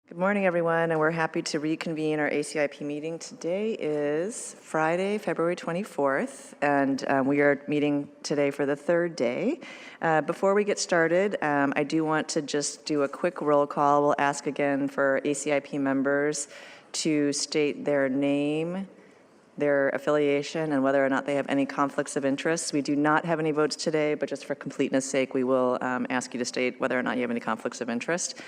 Good morning, everyone, and we're happy to reconvene our ACIP meeting. Today is Friday, February 24th, and we are meeting today for the third day. Before we get started, I do want to just do a quick roll call. We'll ask again for ACIP members to state their name, their affiliation, and whether or not they have any conflicts of interest. We do not have any votes today, but just for completeness sake, we will ask you to state whether or not you have any conflicts of interest.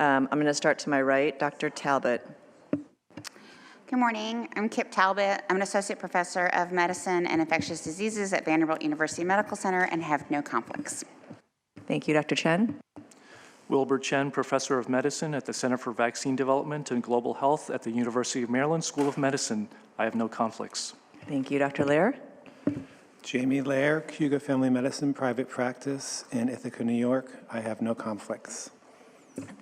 I'm going to start to my right. Dr. Talbot. Good morning. I'm Kip Talbot. I'm an associate professor of medicine and infectious diseases at Vanderbilt University Medical Center and have no conflicts. Thank you. Dr. Chen. Wilbur Chen, professor of medicine at the Center for Vaccine Development and Global Health at the University of Maryland School of Medicine. I have no conflicts. Thank you. Dr. Lair. Jamie Lair, Cuga Family Medicine, private practice in Ithaca, New York. I have no conflicts.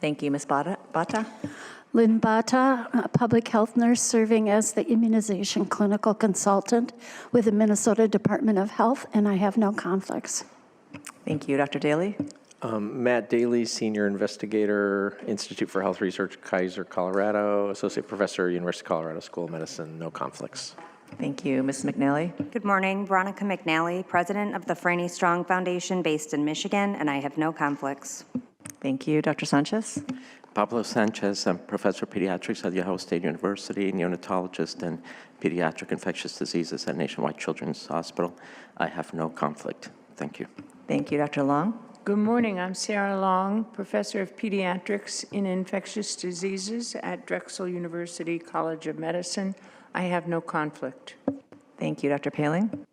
Thank you. Ms. Bata. Lynn Bata, a public health nurse serving as the immunization clinical consultant with the Minnesota Department of Health, and I have no conflicts. Thank you. Dr. Daly. Matt Daly, Senior Investigator, Institute for Health Research, Kaiser, Colorado, Associate Professor, University of Colorado School of Medicine, no conflicts. Thank you. Ms. McNally. Good morning. Veronica McNally, President of the Franny Strong Foundation based in Michigan, and I have no conflicts. Thank you. Dr. Sanchez. Pablo Sanchez, I'm Professor of Pediatrics at Ohio State University, neonatologist and pediatric infectious diseases at Nationwide Children's Hospital. I have no conflict. Thank you. Thank you. Dr. Long. Good morning. I'm Sarah Long, Professor of Pediatrics in Infectious Diseases at Drexel University College of Medicine. I have no conflict. Thank you. Dr. Paling.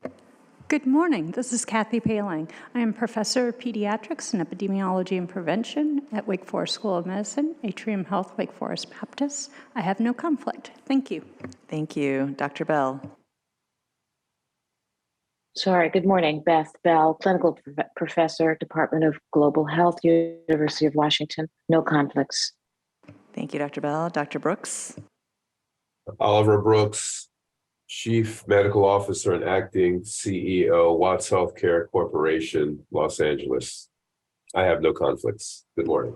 Good morning. This is Kathy Paling. I am Professor of Pediatrics and Epidemiology and Prevention at Wake Forest School of Medicine, Atrium Health, Wake Forest Baptist. I have no conflict. Thank you. Thank you. Dr. Bell. Sorry, good morning. Beth Bell, Clinical Professor, Department of Global Health, University of Washington. No conflicts. Thank you, Dr. Bell. Dr. Brooks. Oliver Brooks, Chief Medical Officer and Acting CEO, Watts Healthcare Corporation, Los Angeles. I have no conflicts. Good morning.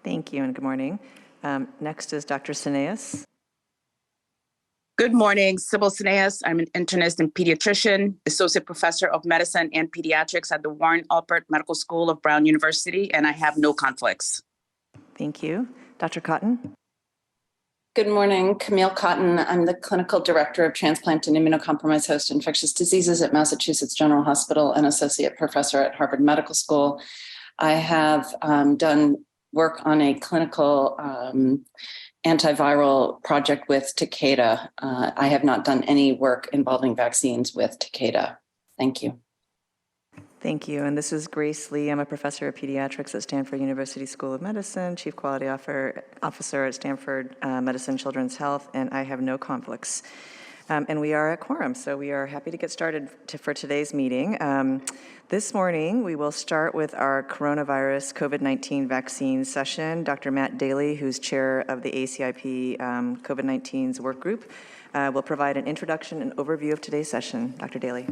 Thank you and good morning. Next is Dr. Sineas. Good morning, Sybil Sineas. I'm an internist and pediatrician, associate professor of medicine and pediatrics at the Warren Alpert Medical School of Brown University, and I have no conflicts. Thank you. Dr. Cotton. Good morning, Camille Cotton. I'm the clinical director of transplant and immunocompromised host infectious diseases at Massachusetts General Hospital and associate professor at Harvard Medical School. I have done work on a clinical antiviral project with Takeda. I have not done any work involving vaccines with Takeda. Thank you. Thank you. And this is Grace Lee. I'm a professor of pediatrics at Stanford University School of Medicine, chief quality officer at Stanford Medicine Children's Health, and I have no conflicts. And we are at quorum, so we are happy to get started for today's meeting. This morning, we will start with our coronavirus COVID-19 vaccine session. Dr. Matt Daly, who's chair of the ACIP COVID-19's work group, will provide an introduction and overview of today's session. Dr. Daly.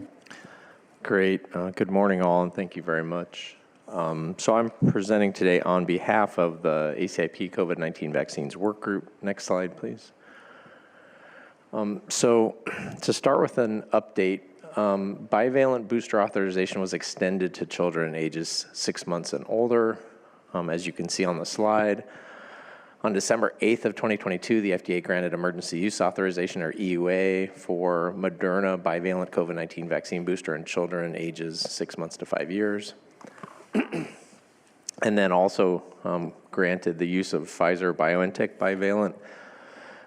Great. Good morning, all, and thank you very much. So I'm presenting today on behalf of the ACIP COVID-19 vaccines work group. Next slide, please. So to start with an update, bivalent booster authorization was extended to children ages 6 months and older. As you can see on the slide, on December 8th of 2022, the FDA granted emergency use authorization, or EUA, for Moderna bivalent COVID-19 vaccine booster in children ages 6 months to 5 years. And then also granted the use of Pfizer-BioNTech bivalent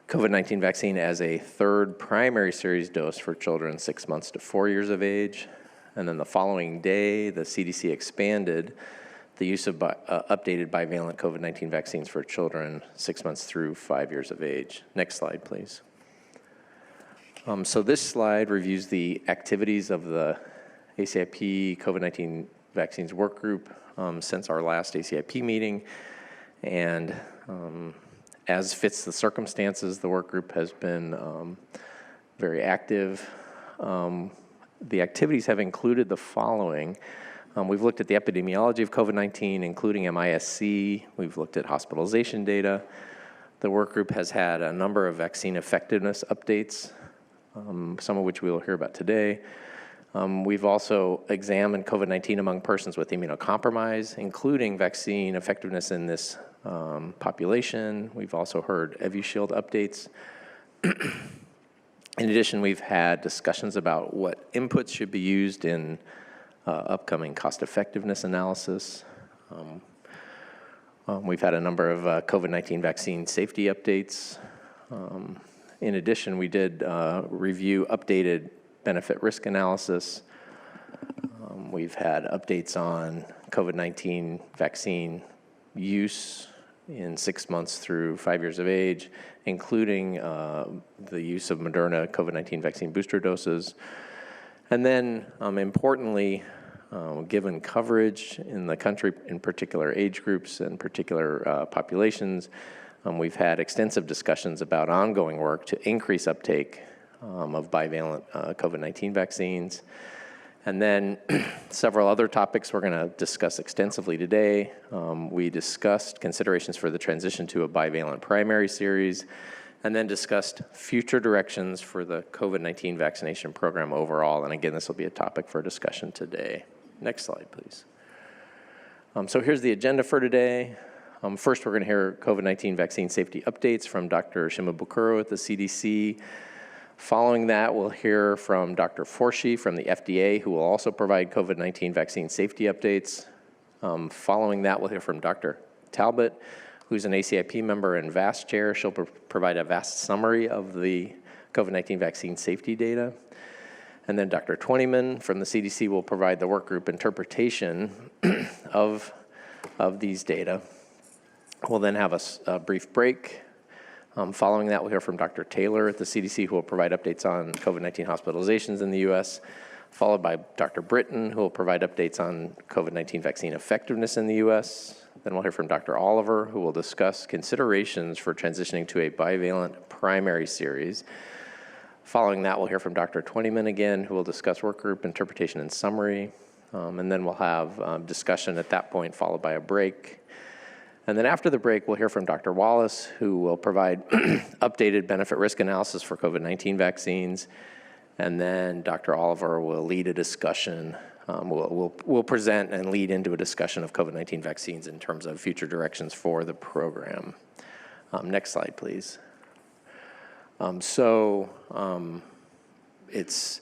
COVID-19 vaccine as a third primary series dose for children 6 months to 4 years of age. And then the following day, the CDC expanded the use of updated bivalent COVID-19 vaccines for children 6 months through 5 years of age. Next slide, please. So this slide reviews the activities of the ACIP COVID-19 vaccines work group since our last ACIP meeting. And as fits the circumstances, the work group has been very active. The activities have included the following. We've looked at the epidemiology of COVID-19, including MISC. We've looked at hospitalization data. The work group has had a number of vaccine effectiveness updates, some of which we will hear about today. We've also examined COVID-19 among persons with immunocompromise, including vaccine effectiveness in this population. We've also heard Evishield updates. In addition, we've had discussions about what inputs should be used in upcoming cost-effectiveness analysis. We've had a number of COVID-19 vaccine safety updates. In addition, we did review updated benefit-risk analysis. We've had updates on COVID-19 vaccine use in 6 months through 5 years of age, including the use of Moderna COVID-19 vaccine booster doses. And then, importantly, given coverage in the country in particular age groups and particular populations, we've had extensive discussions about ongoing work to increase uptake of bivalent COVID-19 vaccines. And then several other topics we're going to discuss extensively today. We discussed considerations for the transition to a bivalent primary series, and then discussed future directions for the COVID-19 vaccination program overall. And again, this will be a topic for discussion today. Next slide, please. So here's the agenda for today. First, we're going to hear COVID-19 vaccine safety updates from Dr. Shimabukuro at the CDC. Following that, we'll hear from Dr. Forshee from the FDA, who will also provide COVID-19 vaccine safety updates. Following that, we'll hear from Dr. Talbot, who's an ACIP member and VAST chair. She'll provide a VAST summary of the COVID-19 vaccine safety data. And then Dr. Twentyman from the CDC will provide the work group interpretation of these data. We'll then have a brief break. Following that, we'll hear from Dr. Taylor at the CDC, who will provide updates on COVID-19 hospitalizations in the U.S., followed by Dr. Britton, who will provide updates on COVID-19 vaccine effectiveness in the U.S. Then we'll hear from Dr. Oliver, who will discuss considerations for transitioning to a bivalent primary series. Following that, we'll hear from Dr. Twentyman again, who will discuss work group interpretation and summary. And then we'll have discussion at that point, followed by a break. And then after the break, we'll hear from Dr. Wallace, who will provide updated benefit-risk analysis for COVID-19 vaccines. And then Dr. Oliver will lead a discussion. We'll present and lead into a discussion of COVID-19 vaccines in terms of future directions for the program. Next slide, please. It's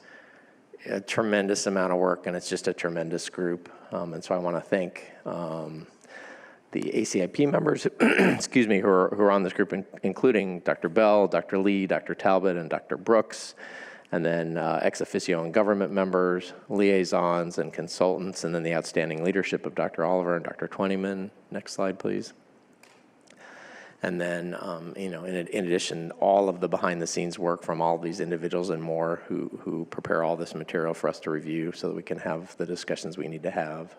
a tremendous amount of work, and it's just a tremendous group. And so I want to thank the ACIP members, excuse me, who are on this group, including Dr. Bell, Dr. Lee, Dr. Talbot, and Dr. Brooks, and then ex officio and government members, liaisons, and consultants, and then the outstanding leadership of Dr. Oliver and Dr. Twentyman. Next slide, please. And then, in addition, all of the behind-the-scenes work from all of these individuals and more who prepare all this material for us to review so that we can have the discussions we need to have.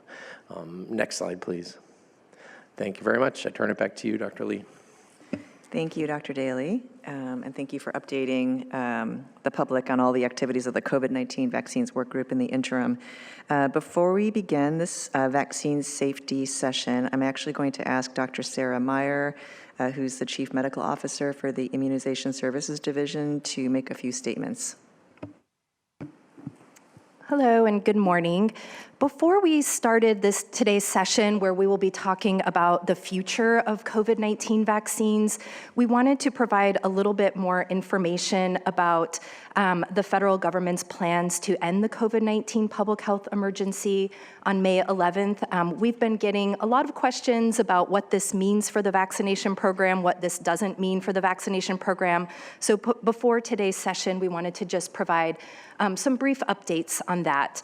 Next slide, please. Thank you very much. I turn it back to you, Dr. Lee. Thank you, Dr. Daly, and thank you for updating the public on all the activities of the COVID-19 vaccines work group in the interim. Before we begin this vaccine safety session, I'm actually going to ask Dr. Sarah Meyer, who's the Chief Medical Officer for the Immunization Services Division, to make a few statements. Hello and good morning. Before we started today's session, where we will be talking about the future of COVID-19 vaccines, we wanted to provide a little bit more information about the federal government's plans to end the COVID-19 public health emergency on May 11th. We've been getting a lot of questions about what this means for the vaccination program, what this doesn't mean for the vaccination program. So before today's session, we wanted to just provide some brief updates on that.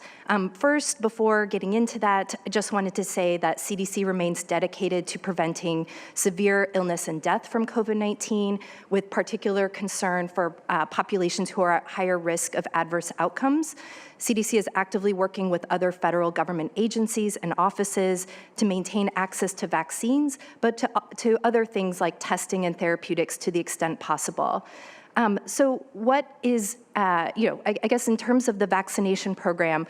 First, before getting into that, I just wanted to say that CDC remains dedicated to preventing severe illness and death from COVID-19, with particular concern for populations who are at higher risk of adverse outcomes. CDC is actively working with other federal government agencies and offices to maintain access to vaccines, but to other things like testing and therapeutics to the extent possible. So what is, I guess in terms of the vaccination program,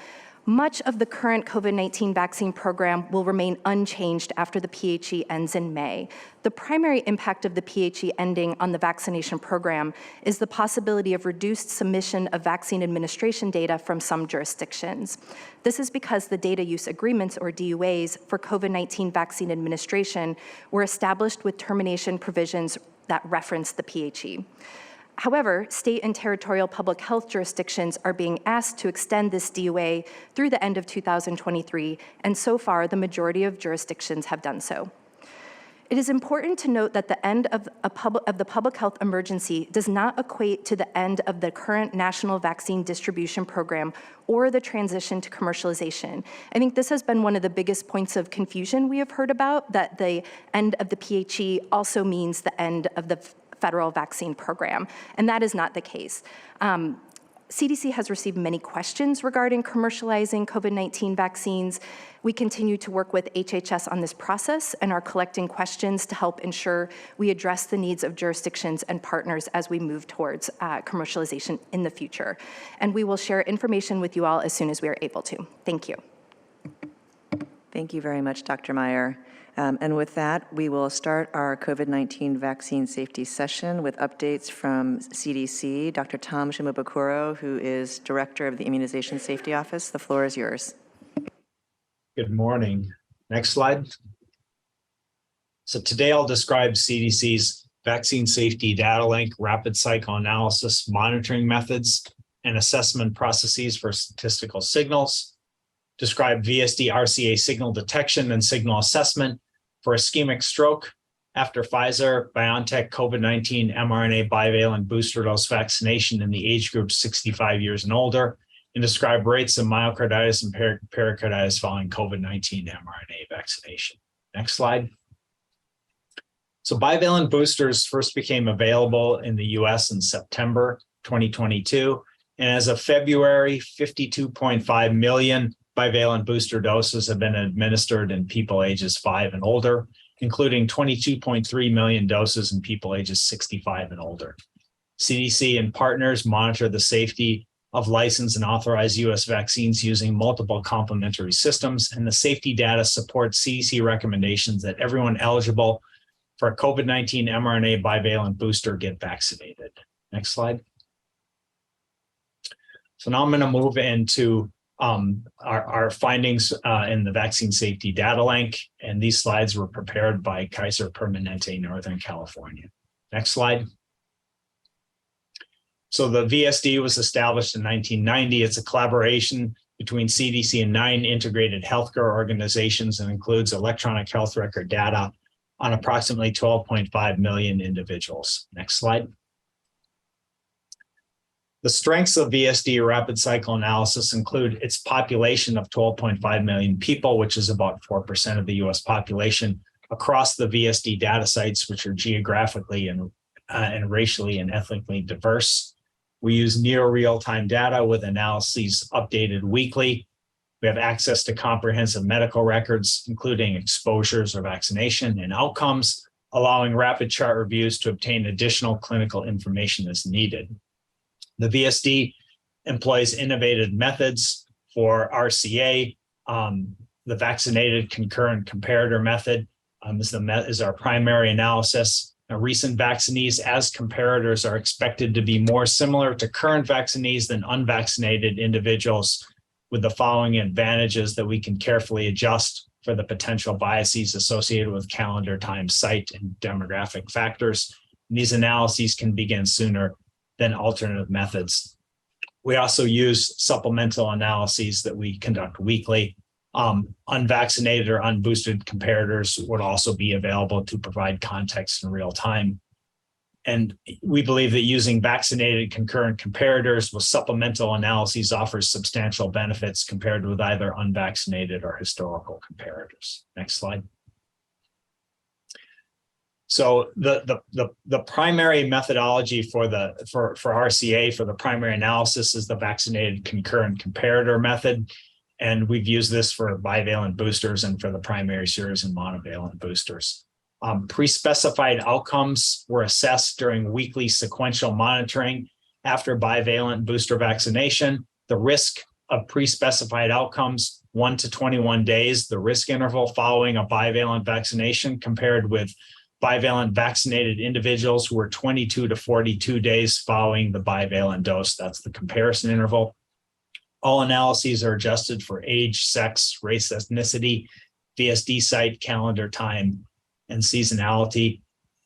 Much of the current COVID-19 vaccine program will remain unchanged after the PHE ends in May. The primary impact of the PHE ending on the vaccination program is the possibility of reduced submission of vaccine administration data from some jurisdictions. This is because the data use agreements, or DUAs, for COVID-19 vaccine administration were established with termination provisions that reference the PHE. However, state and territorial public health jurisdictions are being asked to extend this DUA through the end of 2023, and so far the majority of jurisdictions have done so. It is important to note that the end of the public health emergency does not equate to the end of the current national vaccine distribution program or the transition to commercialization. I think this has been one of the biggest points of confusion we have heard about, that the end of the PHE also means the end of the federal vaccine program, and that is not the case. CDC has received many questions regarding commercializing COVID-19 vaccines. We continue to work with HHS on this process and are collecting questions to help ensure we address the needs of jurisdictions and partners as we move towards commercialization in the future. And we will share information with you all as soon as we are able to. Thank you. Thank you very much, Dr. Meyer. And with that, we will start our COVID-19 vaccine safety session with updates from CDC. Dr. Tom Shimabukuro, who is Director of the Immunization Safety Office. The floor is yours. Good morning. Next slide. So today I'll describe CDC's vaccine safety data link, rapid cycle analysis monitoring methods, and assessment processes for statistical signals, describe VSD RCA signal detection and signal assessment for ischemic stroke after Pfizer-BioNTech COVID-19 mRNA bivalent booster dose vaccination in the age group 65 years and older, and describe rates of myocarditis and pericarditis following COVID-19 mRNA vaccination. Next slide. So bivalent boosters first became available in the US in September 2022, and as of February, 52.5 million bivalent booster doses have been administered in people ages 5 and older, including 22.3 million doses in people ages 65 and older. CDC and partners monitor the safety of licensed and authorized U.S. vaccines using multiple complementary systems, and the safety data supports CDC recommendations that everyone eligible for a COVID-19 mRNA bivalent booster get vaccinated. Next slide. So now I'm going to move into our findings in the vaccine safety data link, and these slides were prepared by Kaiser Permanente, Northern California. Next slide. So the VSD was established in 1990. It's a collaboration between CDC and 9 integrated healthcare organizations and includes electronic health record data on approximately 12.5 million individuals. Next slide. The strengths of VSD rapid cycle analysis include its population of 12.5 million people, which is about 4% of the US population, across the VSD data sites, which are geographically and racially and ethnically diverse. We use near real-time data with analyses updated weekly. We have access to comprehensive medical records, including exposures or vaccination and outcomes, allowing rapid chart reviews to obtain additional clinical information as needed. The VSD employs innovative methods for RCA. The vaccinated concurrent comparator method is our primary analysis. Recent vaccinees as comparators are expected to be more similar to current vaccinees than unvaccinated individuals, with the following advantages that we can carefully adjust for the potential biases associated with calendar, time, site, and demographic factors. And these analyses can begin sooner than alternative methods. We also use supplemental analyses that we conduct weekly. Unvaccinated or unboosted comparators would also be available to provide context in real time. And we believe that using vaccinated concurrent comparators with supplemental analyses offers substantial benefits compared with either unvaccinated or historical comparators. Next slide. So the primary methodology for RCA for the primary analysis is the vaccinated concurrent comparator method. And we've used this for bivalent boosters and for the primary series and monovalent boosters. Pre-specified outcomes were assessed during weekly sequential monitoring after bivalent booster vaccination. The risk of pre-specified outcomes, 1 to 21 days, the risk interval following a bivalent vaccination compared with bivalent vaccinated individuals who were 22 to 42 days following the bivalent dose. That's the comparison interval. All analyses are adjusted for age, sex, race, ethnicity, VSD site, calendar time, and seasonality.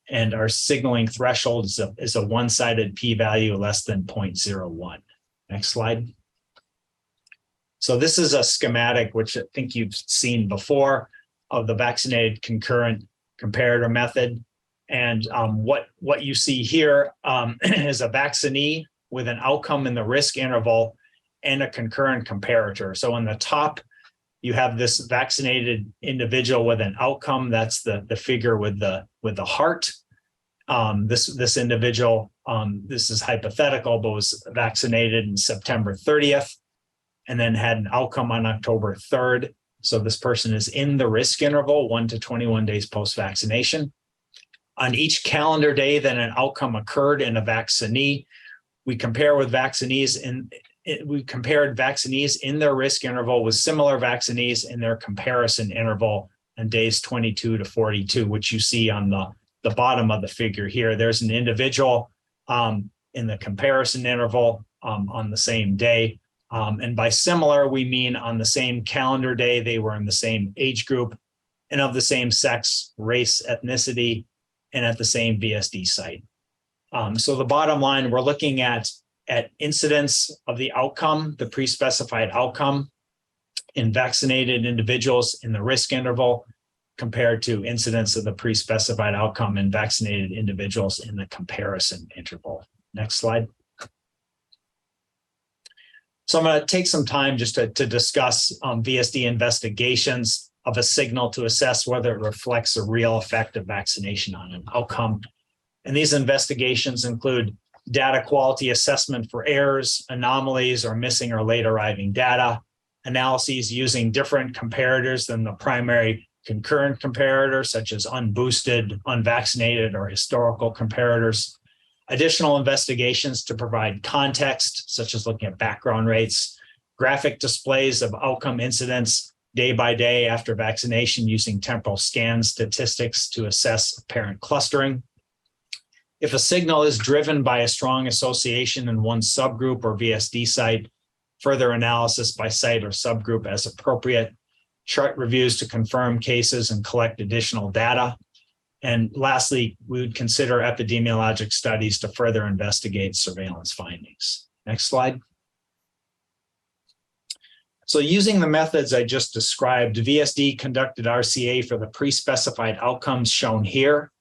And our signaling threshold is a one-sided p-value less than 0.01. Next slide. So this is a schematic, which I think you've seen before, of the vaccinated concurrent comparator method. And what you see here is a vaccinee with an outcome in the risk interval and a concurrent comparator. So on the top, you have this vaccinated individual with an outcome. That's the figure with the heart. This individual, this is hypothetical, but was vaccinated in September 30th and then had an outcome on October 3rd. So this person is in the risk interval, 1 to 21 days post-vaccination. On each calendar day that an outcome occurred in a vaccinee, we compare with vaccinees we compared vaccinees in their risk interval with similar vaccinees in their comparison interval on days 22 to 42, which you see on the bottom of the figure here. There's an individual in the comparison interval on the same day. And by similar, we mean on the same calendar day, they were in the same age group and of the same sex, race, ethnicity, and at the same VSD site. So the bottom line, we're looking at incidence of the outcome, the pre-specified outcome in vaccinated individuals in the risk interval compared to incidence of the pre-specified outcome in vaccinated individuals in the comparison interval. Next slide. So I'm going to take some time just to discuss VSD investigations of a signal to assess whether it reflects a real effect of vaccination on an outcome. And these investigations include data quality assessment for errors, anomalies, or missing or late arriving data, analyses using different comparators than the primary concurrent comparator, such as unboosted, unvaccinated, or historical comparators, additional investigations to provide context, such as looking at background rates, graphic displays of outcome incidents day by day after vaccination using temporal scan statistics to assess apparent clustering. If a signal is driven by a strong association in one subgroup or VSD site, further analysis by site or subgroup as appropriate, chart reviews to confirm cases and collect additional data. And lastly, we would consider epidemiologic studies to further investigate surveillance findings. Next slide. So using the methods I just described, VSD conducted RCA for the pre-specified outcomes shown here.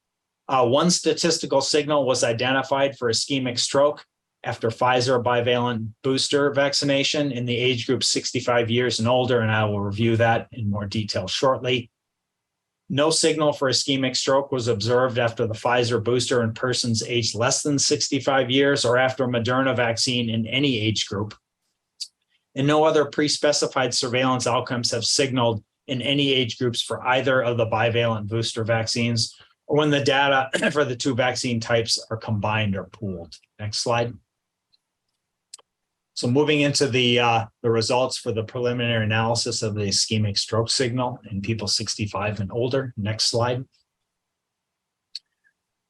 One statistical signal was identified for ischemic stroke after Pfizer bivalent booster vaccination in the age group 65 years and older, and I will review that in more detail shortly. No signal for ischemic stroke was observed after the Pfizer booster in persons aged less than 65 years or after Moderna vaccine in any age group. And no other pre-specified surveillance outcomes have signaled in any age groups for either of the bivalent booster vaccines or when the data for the two vaccine types are combined or pooled. Next slide. So moving into the results for the preliminary analysis of the ischemic stroke signal in people 65 and older. Next slide.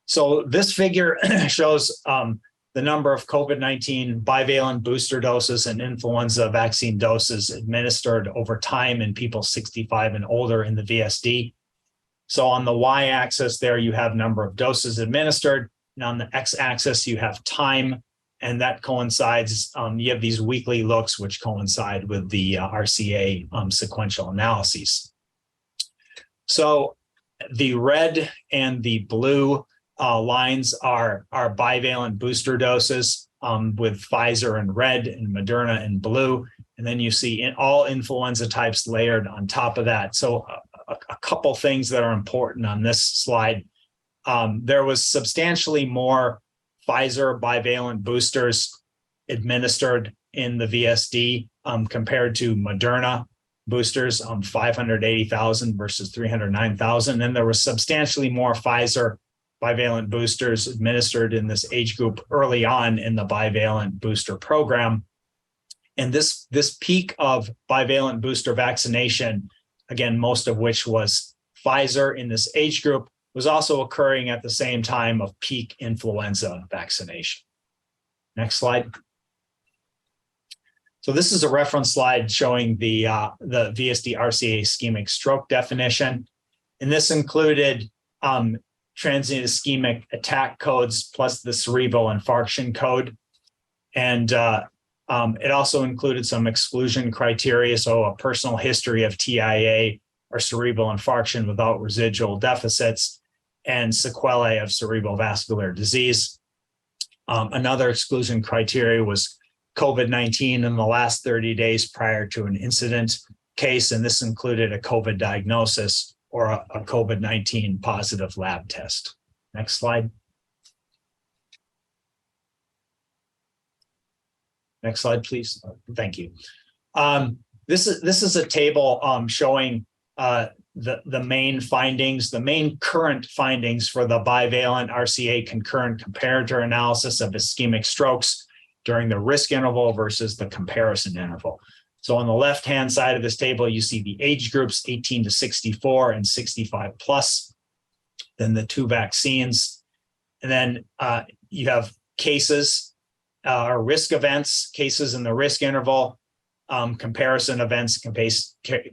So this figure shows the number of COVID-19 bivalent booster doses and influenza vaccine doses administered over time in people 65 and older in the VSD. So on the y-axis there, you have number of doses administered, and on the x-axis, you have time, and that coincides, you have these weekly looks, which coincide with the RCA sequential analyses. So the red and the blue lines are bivalent booster doses with Pfizer in red and Moderna in blue. And then you see all influenza types layered on top of that. So a couple things that are important on this slide. There was substantially more Pfizer bivalent boosters administered in the VSD compared to Moderna boosters, 580,000 versus 309,000. And there was substantially more Pfizer bivalent boosters administered in this age group early on in the bivalent booster program. And this peak of bivalent booster vaccination, again, most of which was Pfizer in this age group, was also occurring at the same time of peak influenza vaccination. Next slide. So this is a reference slide showing the VSD RCA ischemic stroke definition. And this included transient ischemic attack codes plus the cerebral infarction code. And it also included some exclusion criteria, so a personal history of TIA or cerebral infarction without residual deficits and sequelae of cerebral vascular disease. Another exclusion criteria was COVID-19 in the last 30 days prior to an incident case, and this included a COVID diagnosis or a COVID-19 positive lab test. Next slide. Next slide, please. Thank you. This is a table showing the main findings, the main current findings for the bivalent RCA concurrent comparator analysis of ischemic strokes during the risk interval versus the comparison interval. So on the left-hand side of this table, you see the age groups 18 to 64 and 65 plus, then the two vaccines. And then you have cases or risk events, cases in the risk interval, comparison events,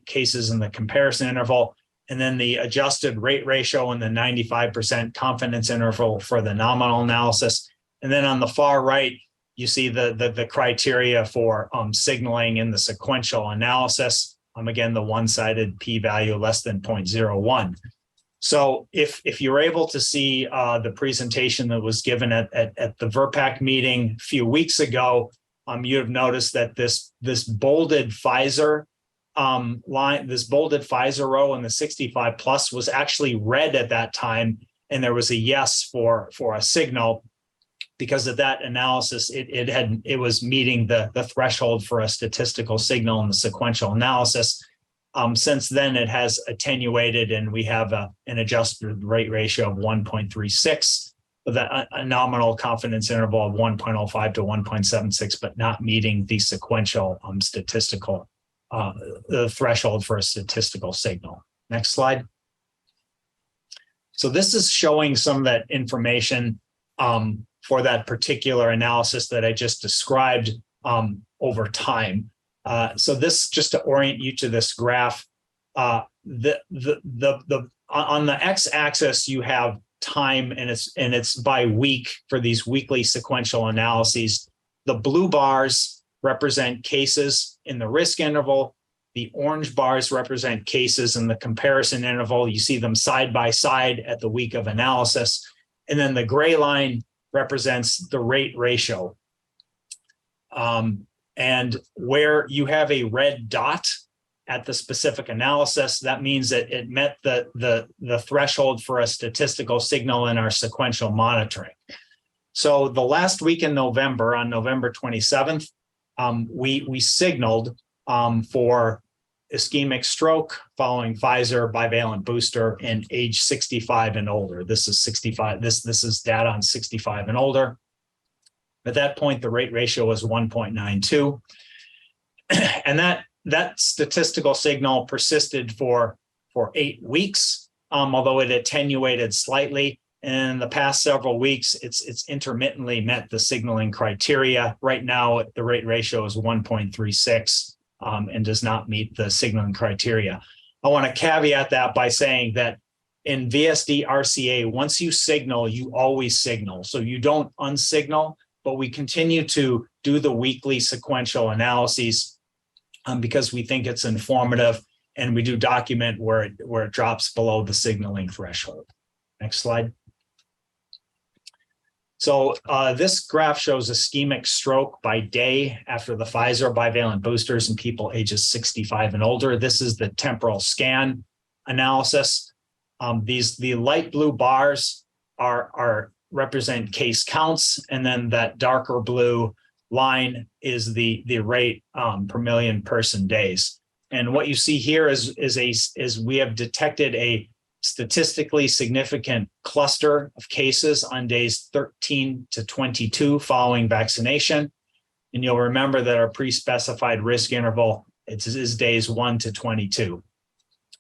cases in the comparison interval, and then the adjusted rate ratio and the 95% confidence interval for the nominal analysis. And then on the far right, you see the criteria for signaling in the sequential analysis. Again, the one-sided p-value less than 0.01. So if you're able to see the presentation that was given at the VRPAC meeting a few weeks ago, you have noticed that this bolded Pfizer line, this bolded Pfizer row in the 65 plus was actually red at that time, and there was a yes for a signal because of that analysis. It was meeting the threshold for a statistical signal in the sequential analysis. Since then, it has attenuated, and we have an adjusted rate ratio of 1.36, with a nominal confidence interval of 1.05 to 1.76, but not meeting the sequential statistical the threshold for a statistical signal. Next slide. So this is showing some of that information for that particular analysis that I just described over time. So this, just to orient you to this graph, on the x-axis you have time, and it's by week for these weekly sequential analyses. The blue bars represent cases in the risk interval. The orange bars represent cases in the comparison interval. You see them side by side at the week of analysis. And then the gray line represents the rate ratio. And where you have a red dot at the specific analysis, that means that it met the threshold for a statistical signal in our sequential monitoring. So the last week in November, on November 27th, we signaled for ischemic stroke following Pfizer bivalent booster in age 65 and older. This is 65. This is data on 65 and older. At that point, the rate ratio was 1.92. And that statistical signal persisted for 8 weeks, although it attenuated slightly. And in the past several weeks, it's intermittently met the signaling criteria. Right now, the rate ratio is 1.36 and does not meet the signaling criteria. I want to caveat that by saying that in VSD RCA, once you signal, you always signal. So you don't unsignal, but we continue to do the weekly sequential analyses because we think it's informative, and we do document where it drops below the signaling threshold. Next slide. So this graph shows ischemic stroke by day after the Pfizer bivalent boosters in people ages 65 and older. This is the temporal scan analysis. The light blue bars represent case counts, and then that darker blue line is the rate per million person days. And what you see here is we have detected a statistically significant cluster of cases on days 13 to 22 following vaccination. And you'll remember that our pre-specified risk interval is days 1 to 22.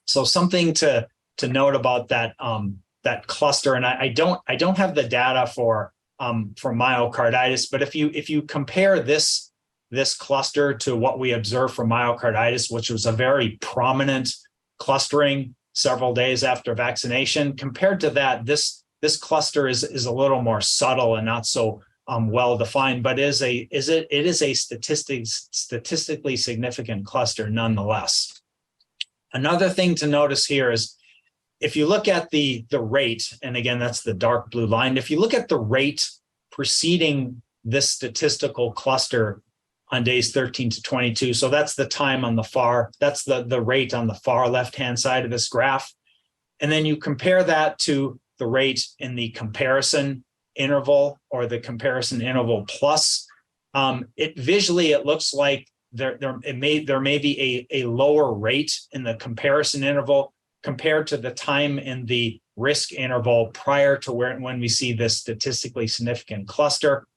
So something to note about that that cluster, and I don't have the data for myocarditis, but if you compare this cluster to what we observed for myocarditis, which was a very prominent clustering several days after vaccination, compared to that, this cluster is a little more subtle and not so well defined, but it is a statistically significant cluster nonetheless. Another thing to notice here is if you look at the rate, and again, that's the dark blue line, if you look at the rate preceding this statistical cluster on days 13 to 22, so that's the time on the far, that's the rate on the far left-hand side of this graph. And then you compare that to the rate in the comparison interval or the comparison interval plus. Visually, it looks like there may be a lower rate in the comparison interval compared to the time in the risk interval prior to when we see this statistically significant cluster,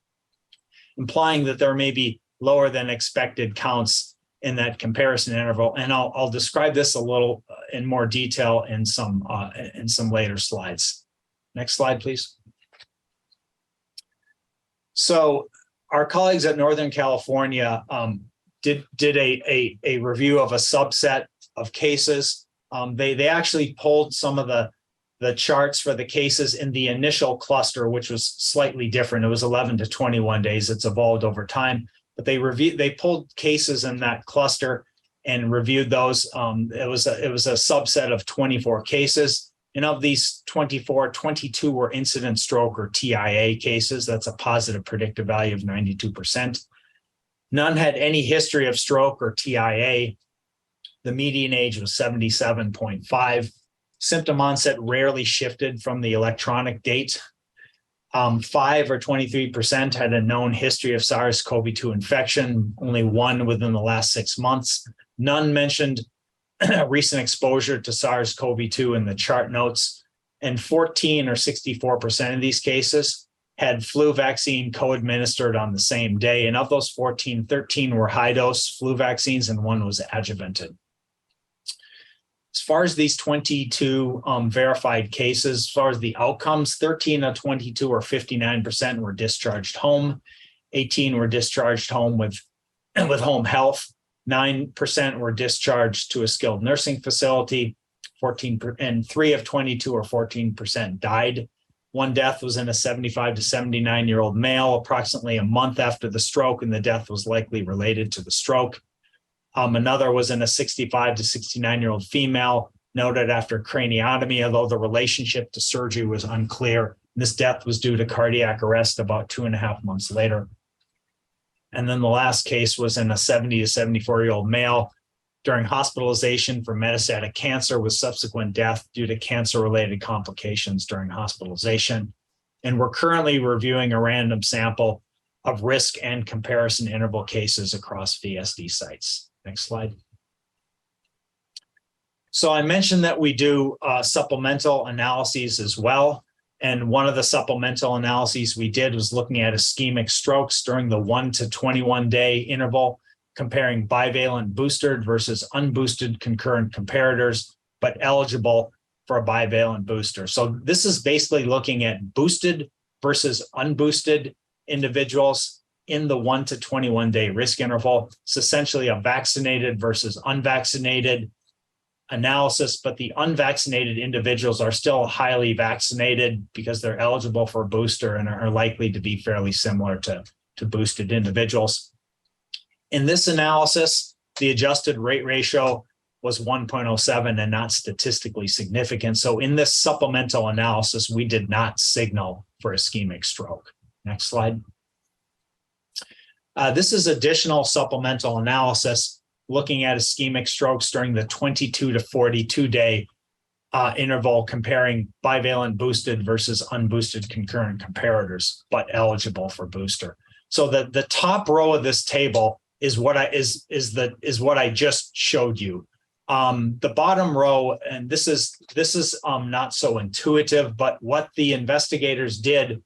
implying that there may be lower than expected counts in that comparison interval. And I'll describe this a little in more detail in some later slides. Next slide, please. So our colleagues at Northern California did a review of a subset of cases. They actually pulled some of the charts for the cases in the initial cluster, which was slightly different. It was 11 to 21 days. It's evolved over time, but they pulled cases in that cluster and reviewed those. It was a subset of 24 cases. And of these 24, 22 were incident stroke or TIA cases. That's a positive predictive value of 92%. None had any history of stroke or TIA. The median age was 77.5. Symptom onset rarely shifted from the electronic date. 5 or 23% had a known history of SARS-CoV-2 infection, only 1 within the last 6 months. None mentioned recent exposure to SARS-CoV-2 in the chart notes, and 14 or 64% of these cases had flu vaccine co-administered on the same day. And of those 14, 13 were high-dose flu vaccines and 1 was adjuvanted. As far as these 22 verified cases, as far as the outcomes, 13 of 22 or 59% were discharged home, 18 were discharged home with home health, 9% were discharged to a skilled nursing facility, 14%, and 3 of 22 or 14% died. 1 death was in a 75 to 79-year-old male, approximately a month after the stroke, and the death was likely related to the stroke. Another was in a 65 to 69-year-old female, noted after craniotomy, although the relationship to surgery was unclear. This death was due to cardiac arrest about 2.5 months later. And then the last case was in a 70 to 74-year-old male during hospitalization for metastatic cancer with subsequent death due to cancer-related complications during hospitalization. And we're currently reviewing a random sample of risk and comparison interval cases across VSD sites. Next slide. So I mentioned that we do supplemental analyses as well. And one of the supplemental analyses we did was looking at ischemic strokes during the 1 to 21 day interval, comparing bivalent boosted versus unboosted concurrent comparators, but eligible for a bivalent booster. So this is basically looking at boosted versus unboosted individuals in the 1 to 21 day risk interval. It's essentially a vaccinated versus unvaccinated analysis, but the unvaccinated individuals are still highly vaccinated because they're eligible for a booster and are likely to be fairly similar to boosted individuals. In this analysis, the adjusted rate ratio was 1.07 and not statistically significant. So in this supplemental analysis, we did not signal for ischemic stroke. Next slide. This is additional supplemental analysis looking at ischemic strokes during the 22 to 42 day interval, comparing bivalent boosted versus unboosted concurrent comparators, but eligible for booster. So the top row of this table is what I just showed you. The bottom row, and this is not so intuitive, but what the investigators did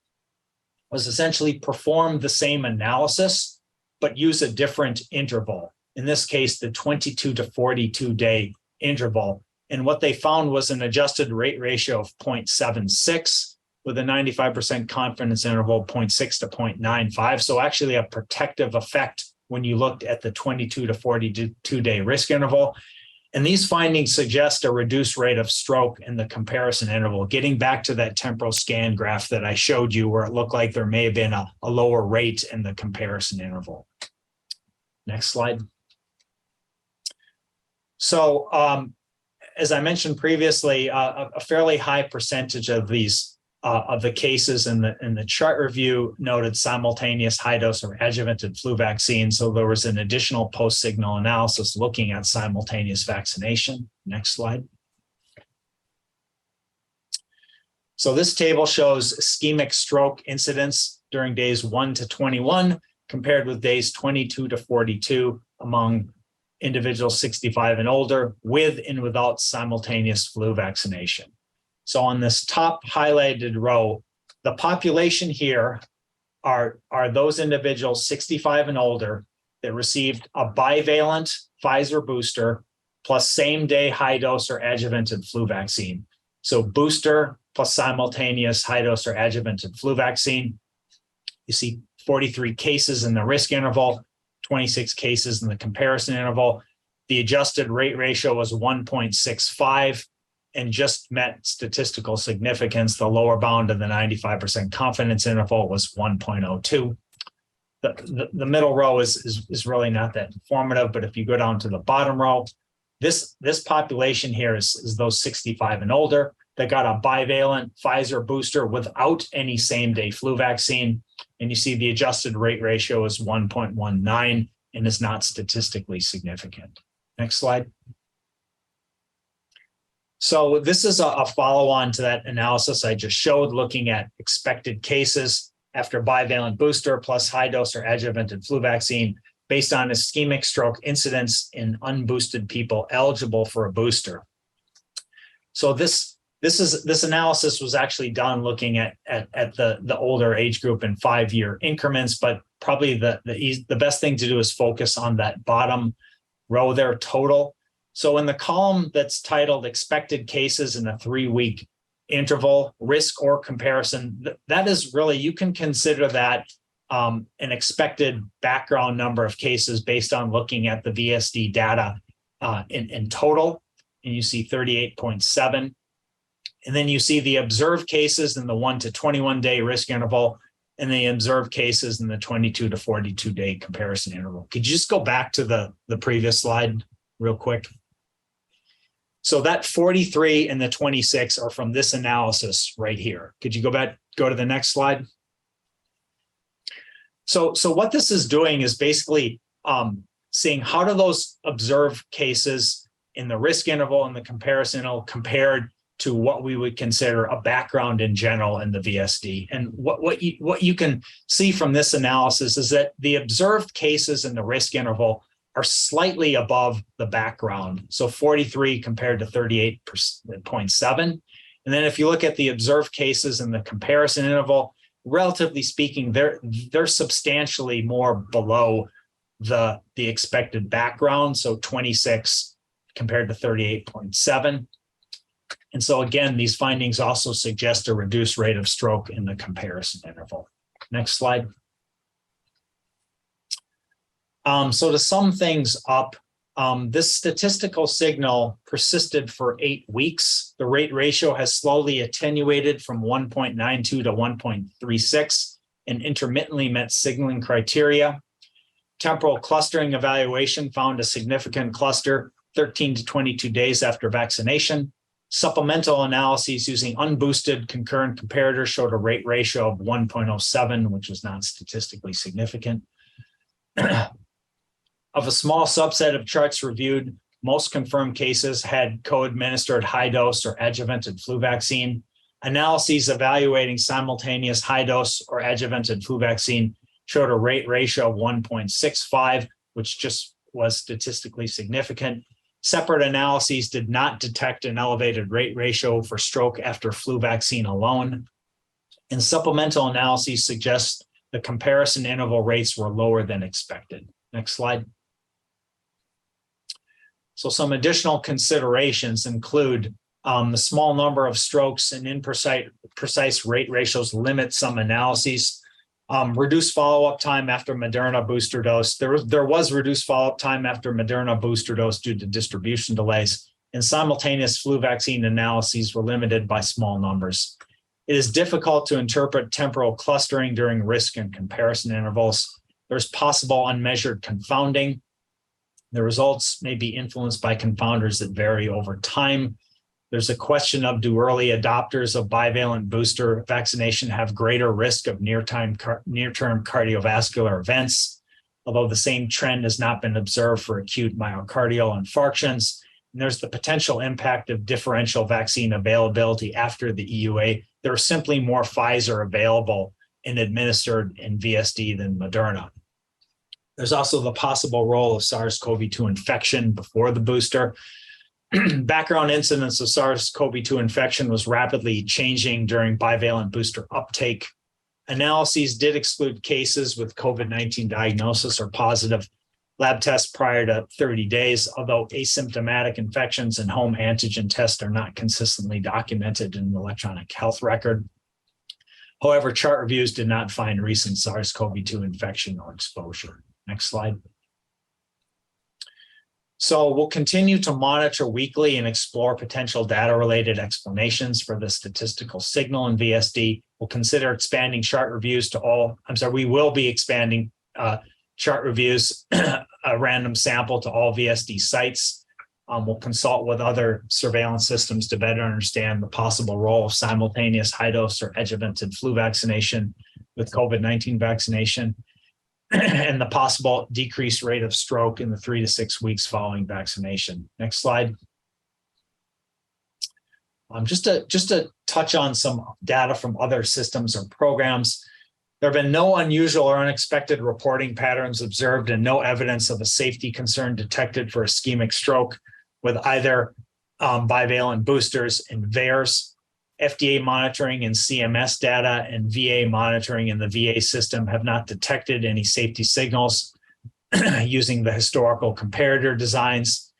was essentially perform the same analysis but use a different interval. In this case, the 22 to 42 day interval. And what they found was an adjusted rate ratio of 0.76 with a 95% confidence interval 0.6 to 0.95. So actually a protective effect when you looked at the 22 to 42 day risk interval. And these findings suggest a reduced rate of stroke in the comparison interval, getting back to that temporal scan graph that I showed you where it looked like there may have been a lower rate in the comparison interval. Next slide. So as I mentioned previously, a fairly high percentage of these of the cases in the chart review noted simultaneous high dose or adjuvanted flu vaccine. So there was an additional post-signal analysis looking at simultaneous vaccination. Next slide. So this table shows ischemic stroke incidence during days 1 to 21 compared with days 22 to 42 among individuals 65 and older with and without simultaneous flu vaccination. So on this top highlighted row, the population here are those individuals 65 and older that received a bivalent Pfizer booster plus same-day high-dose or adjuvanted flu vaccine. So booster plus simultaneous high-dose or adjuvanted flu vaccine. You see 43 cases in the risk interval, 26 cases in the comparison interval. The adjusted rate ratio was 1.65 and just met statistical significance. The lower bound of the 95% confidence interval was 1.02. The middle row is really not that informative, but if you go down to the bottom row, this population here is those 65 and older that got a bivalent Pfizer booster without any same-day flu vaccine. And you see the adjusted rate ratio is 1.19 and is not statistically significant. Next slide. So this is a follow-on to that analysis I just showed, looking at expected cases after bivalent booster plus high-dose or adjuvanted flu vaccine based on ischemic stroke incidence in unboosted people eligible for a booster. So this analysis was actually done looking at the older age group in 5-year increments, but probably the best thing to do is focus on that bottom row there, total. So in the column that's titled expected cases in a 3-week interval, risk or comparison, that is really, you can consider that an expected background number of cases based on looking at the VSD data in total. And you see 38.7. And then you see the observed cases in the 1 to 21 day risk interval and the observed cases in the 22 to 42 day comparison interval. Could you just go back to the previous slide real quick? So that 43 and the 26 are from this analysis right here. Could you go to the next slide? So what this is doing is basically seeing how do those observed cases in the risk interval and the comparison interval compared to what we would consider a background in general in the VSD. And what you can see from this analysis is that the observed cases in the risk interval are slightly above the background. So 43 compared to 38.7. And then if you look at the observed cases in the comparison interval, relatively speaking, they're substantially more below the expected background. So 26 compared to 38.7. And so again, these findings also suggest a reduced rate of stroke in the comparison interval. Next slide. So to sum things up, this statistical signal persisted for 8 weeks. The rate ratio has slowly attenuated from 1.92 to 1.36 and intermittently met signaling criteria. Temporal clustering evaluation found a significant cluster 13 to 22 days after vaccination. Supplemental analyses using unboosted concurrent comparators showed a rate ratio of 1.07, which was not statistically significant. Of a small subset of charts reviewed, most confirmed cases had co-administered high-dose or adjuvanted flu vaccine. Analyses evaluating simultaneous high-dose or adjuvanted flu vaccine showed a rate ratio of 1.65, which just was statistically significant. Separate analyses did not detect an elevated rate ratio for stroke after flu vaccine alone. And supplemental analyses suggest the comparison interval rates were lower than expected. Next slide. So some additional considerations include the small number of strokes and imprecise rate ratios limit some analyses. Reduced follow-up time after Moderna booster dose. There was reduced follow-up time after Moderna booster dose due to distribution delays, and simultaneous flu vaccine analyses were limited by small numbers. It is difficult to interpret temporal clustering during risk and comparison intervals. There's possible unmeasured confounding. The results may be influenced by confounders that vary over time. There's a question of, do early adopters of bivalent booster vaccination have greater risk of near-term cardiovascular events, although the same trend has not been observed for acute myocardial infarctions. And there's the potential impact of differential vaccine availability after the EUA. There are simply more Pfizer available and administered in VSD than Moderna. There's also the possible role of SARS-CoV-2 infection before the booster. Background incidence of SARS-CoV-2 infection was rapidly changing during bivalent booster uptake. Analyses did exclude cases with COVID-19 diagnosis or positive lab tests prior to 30 days, although asymptomatic infections and home antigen tests are not consistently documented in the electronic health record. However, chart reviews did not find recent SARS-CoV-2 infection or exposure. Next slide. So we'll continue to monitor weekly and explore potential data-related explanations for the statistical signal in VSD. We'll consider expanding chart reviews to all, we will be expanding chart reviews, a random sample to all VSD sites. We'll consult with other surveillance systems to better understand the possible role of simultaneous high-dose or adjuvanted flu vaccination with COVID-19 vaccination, and the possible decreased rate of stroke in the 3 to 6 weeks following vaccination. Next slide. Just to touch on some data from other systems or programs. There have been no unusual or unexpected reporting patterns observed and no evidence of a safety concern detected for ischemic stroke with either bivalent boosters and VAERS. FDA monitoring and CMS data and VA monitoring in the VA system have not detected any safety signals using the historical comparator designs.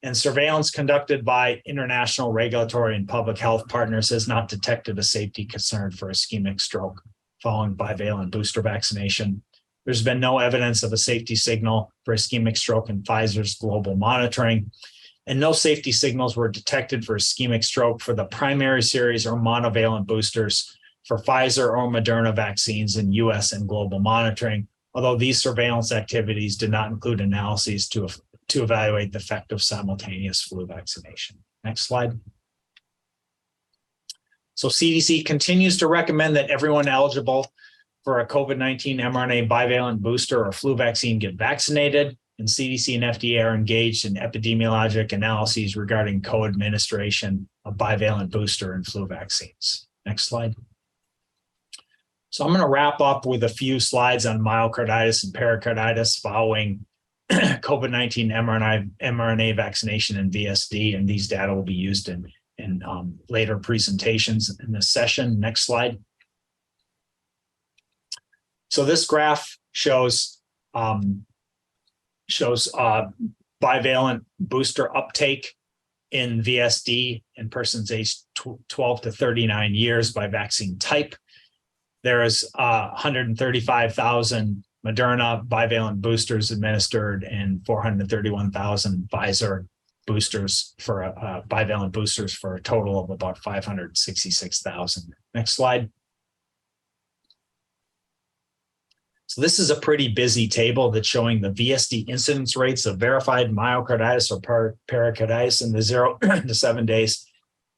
And surveillance conducted by international regulatory and public health partners has not detected a safety concern for ischemic stroke following bivalent booster vaccination. There's been no evidence of a safety signal for ischemic stroke in Pfizer's global monitoring. And no safety signals were detected for ischemic stroke for the primary series or monovalent boosters for Pfizer or Moderna vaccines in US and global monitoring, although these surveillance activities did not include analyses to evaluate the effect of simultaneous flu vaccination. Next slide. So CDC continues to recommend that everyone eligible for a COVID-19 mRNA bivalent booster or flu vaccine get vaccinated. And CDC and FDA are engaged in epidemiologic analyses regarding co-administration of bivalent booster and flu vaccines. Next slide. So I'm going to wrap up with a few slides on myocarditis and pericarditis following COVID-19 mRNA vaccination in VSD, and these data will be used in later presentations in this session. Next slide. So this graph shows bivalent booster uptake in VSD in persons aged 12 to 39 years by vaccine type. There is 135,000 Moderna bivalent boosters administered and 431,000 Pfizer boosters for bivalent boosters for a total of about 566,000. Next slide. So this is a pretty busy table that's showing the VSD incidence rates of verified myocarditis or pericarditis in the 0 to 7 days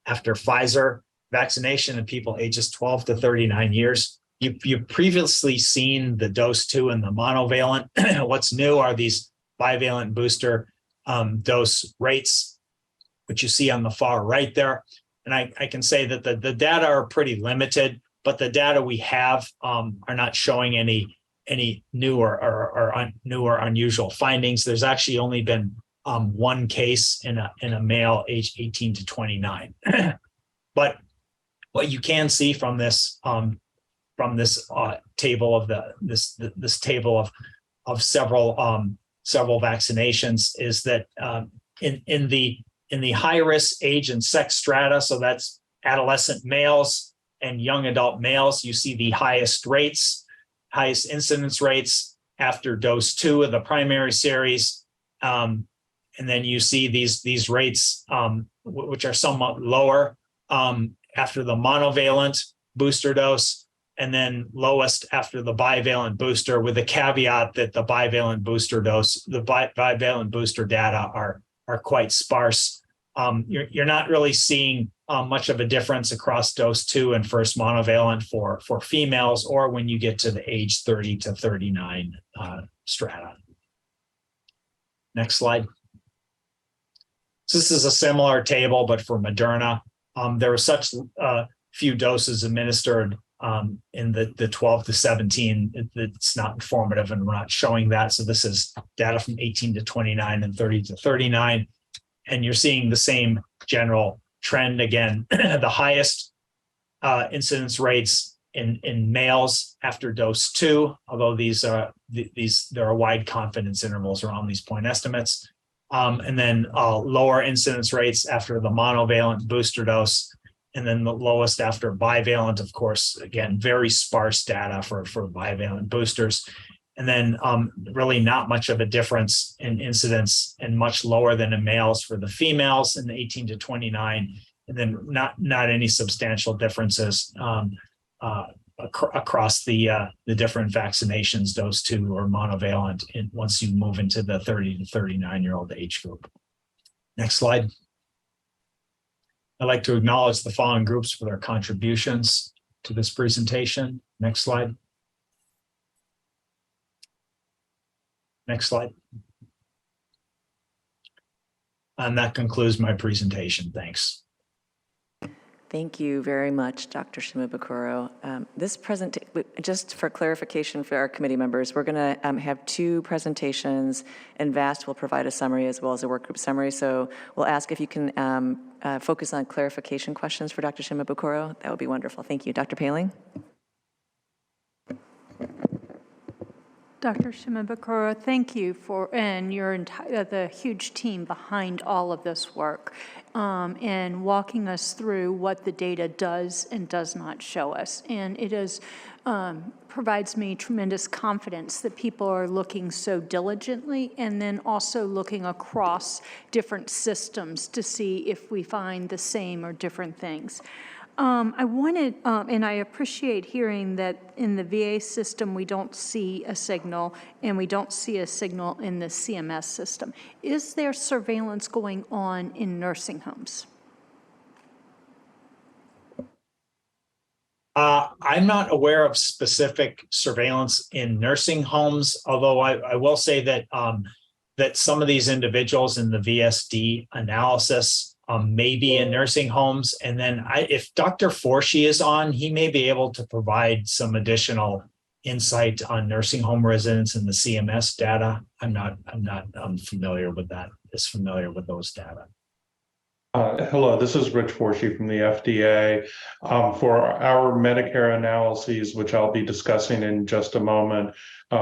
after Pfizer vaccination in people ages 12 to 39 years. You've previously seen the dose 2 and the monovalent. What's new are these bivalent booster dose rates, which you see on the far right there. And I can say that the data are pretty limited, but the data we have are not showing any new or unusual findings. There's actually only been one case in a male aged 18 to 29. But what you can see from this this table of this table of several vaccinations is that in the high risk age and sex strata, so that's adolescent males and young adult males, you see the highest incidence rates after dose 2 of the primary series. And then you see these rates, which are somewhat lower after the monovalent booster dose, and then lowest after the bivalent booster, with the caveat that the bivalent booster data are quite sparse. You're not really seeing much of a difference across dose 2 and first monovalent for females, or when you get to the age 30 to 39 strata. Next slide. So this is a similar table, but for Moderna. There were such few doses administered in the 12 to 17, it's not informative, and we're not showing that. So this is data from 18 to 29 and 30 to 39. And you're seeing the same general trend again. The highest incidence rates in males after dose 2, although there are wide confidence intervals around these point estimates. And then lower incidence rates after the monovalent booster dose, and then the lowest after bivalent. Of course, again, very sparse data for bivalent boosters. And then really not much of a difference in incidence, and much lower than in males for the females in the 18 to 29, and then not any substantial differences across the different vaccinations, dose 2 or monovalent, once you move into the 30 to 39-year-old age group. Next slide. I'd like to acknowledge the following groups for their contributions to this presentation. Next slide. Next slide. And that concludes my presentation. Thanks. Thank you very much, Dr. Shimabukuro. This presentation, just for clarification for our committee members, we're going to have 2 presentations, and VAST will provide a summary as well as a work group summary. So we'll ask if you can focus on clarification questions for Dr. Shimabukuro. That would be wonderful. Thank you. Dr. Paling? Dr. Shimabukuro, thank you and the huge team behind all of this work and walking us through what the data does and does not show us. And it provides me tremendous confidence that people are looking so diligently, and then also looking across different systems to see if we find the same or different things. I wanted, and I appreciate hearing that in the VA system, we don't see a signal, and we don't see a signal in the CMS system. Is there surveillance going on in nursing homes? I'm not aware of specific surveillance in nursing homes, although I will say that that some of these individuals in the VSD analysis may be in nursing homes. And then if Dr. Forshee is on, he may be able to provide some additional insight on nursing home residents and the CMS data. I'm not familiar with that, familiar with those data. Hello, this is Rich Forshee from the FDA. For our Medicare analyses, which I'll be discussing in just a moment,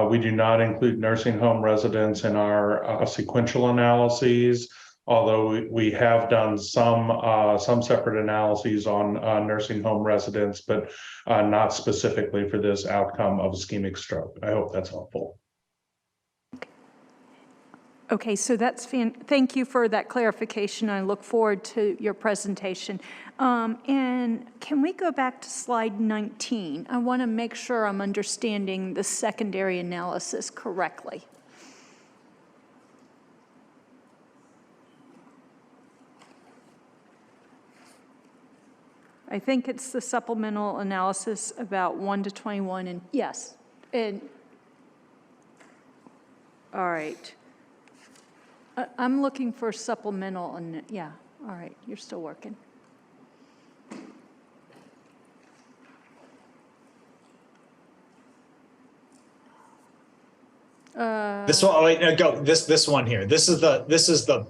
we do not include nursing home residents in our sequential analyses, although we have done some separate analyses on nursing home residents, but not specifically for this outcome of ischemic stroke. I hope that's helpful. Okay, so thank you for that clarification. I look forward to your presentation. And can we go back to slide 19? I want to make sure I'm understanding the secondary analysis correctly. I think it's the supplemental analysis about 1 to 21, and yes. And all right. I'm looking for supplemental, and yeah, all right, you're still working. This one, oh wait, no, go. This one here. This is the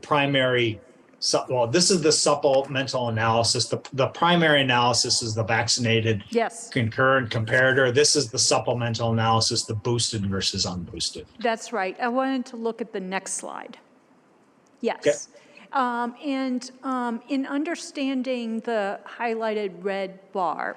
primary well, this is the supplemental analysis. The primary analysis is the vaccinated Yes, concurrent comparator. This is the supplemental analysis, the boosted versus unboosted. that's right. I wanted to look at the next slide. Yes. In understanding the highlighted red bar,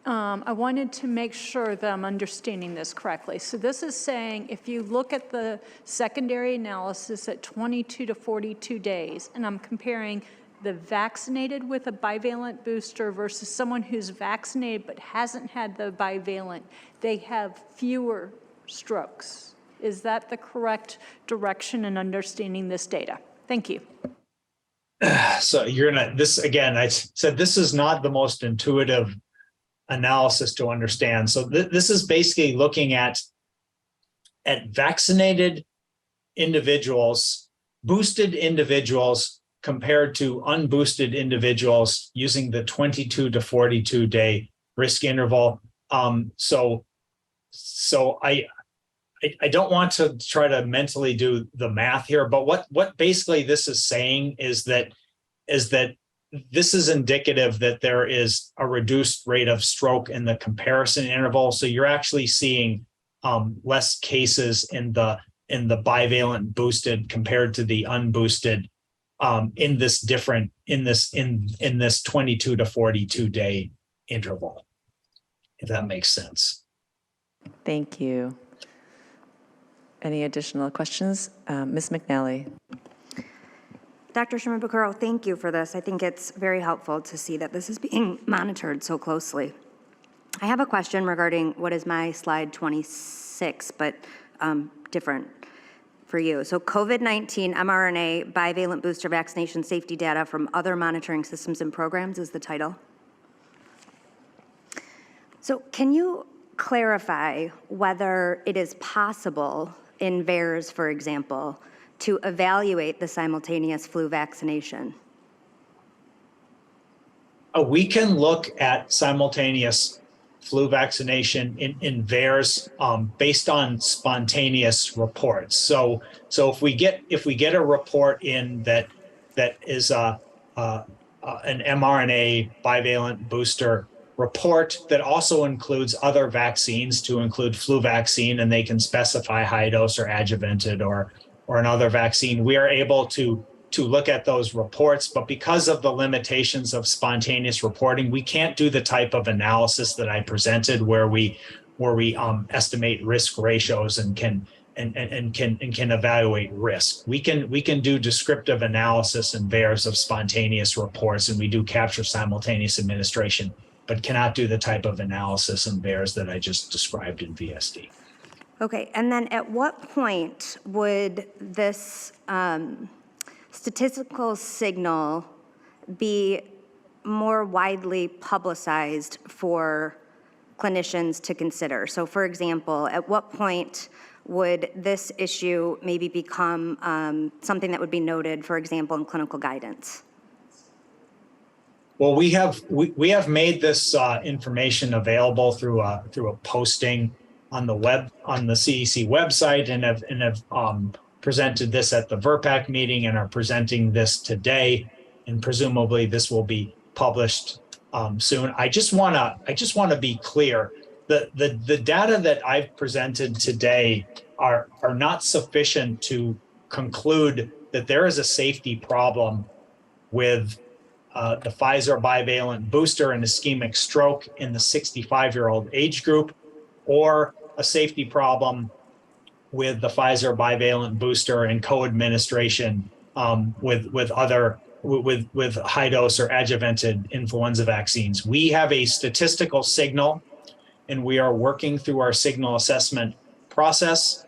I wanted to make sure that I'm understanding this correctly. So this is saying if you look at the secondary analysis at 22 to 42 days, and I'm comparing the vaccinated with a bivalent booster versus someone who's vaccinated but hasn't had the bivalent, they have fewer strokes. Is that the correct direction in understanding this data? Thank you. So this again, I said this is not the most intuitive analysis to understand. So this is basically looking at vaccinated individuals, boosted individuals compared to unboosted individuals using the 22 to 42 day risk interval. So I don't want to try to mentally do the math here, but what basically this is saying is that this is indicative that there is a reduced rate of stroke in the comparison interval. So you're actually seeing less cases in the bivalent boosted compared to the unboosted in this 22 to 42 day interval, if that makes sense. Thank you. Any additional questions? Ms. McNally. Dr. Shimabukuro, thank you for this. I think it's very helpful to see that this is being monitored so closely. I have a question regarding what is my slide 26, but different for you. So COVID-19 mRNA bivalent booster vaccination safety data from other monitoring systems and programs is the title. So can you clarify whether it is possible in VAERS, for example, to evaluate the simultaneous flu vaccination? We can look at simultaneous flu vaccination in VAERS based on spontaneous reports. So if we get a report in that is an mRNA bivalent booster report that also includes other vaccines, to include flu vaccine, and they can specify high dose or adjuvanted or another vaccine, we are able to look at those reports. But because of the limitations of spontaneous reporting, we can't do the type of analysis that I presented where we estimate risk ratios and can evaluate risk. We can do descriptive analysis in VAERS of spontaneous reports, and we do capture simultaneous administration, but cannot do the type of analysis in VAERS that I just described in VSD. Okay, and then at what point would this statistical signal be more widely publicized for clinicians to consider? So for example, at what point would this issue maybe become something that would be noted, for example, in clinical guidance? Well, we have made this information available through a posting on the CEC website, and have presented this at the VRPAC meeting and are presenting this today, and presumably this will be published soon. I just want to be clear that the data that I've presented today are not sufficient to conclude that there is a safety problem with the Pfizer bivalent booster and ischemic stroke in the 65-year-old age group, or a safety problem with the Pfizer bivalent booster and co-administration with high dose or adjuvanted influenza vaccines. We have a statistical signal, and we are working through our signal assessment process.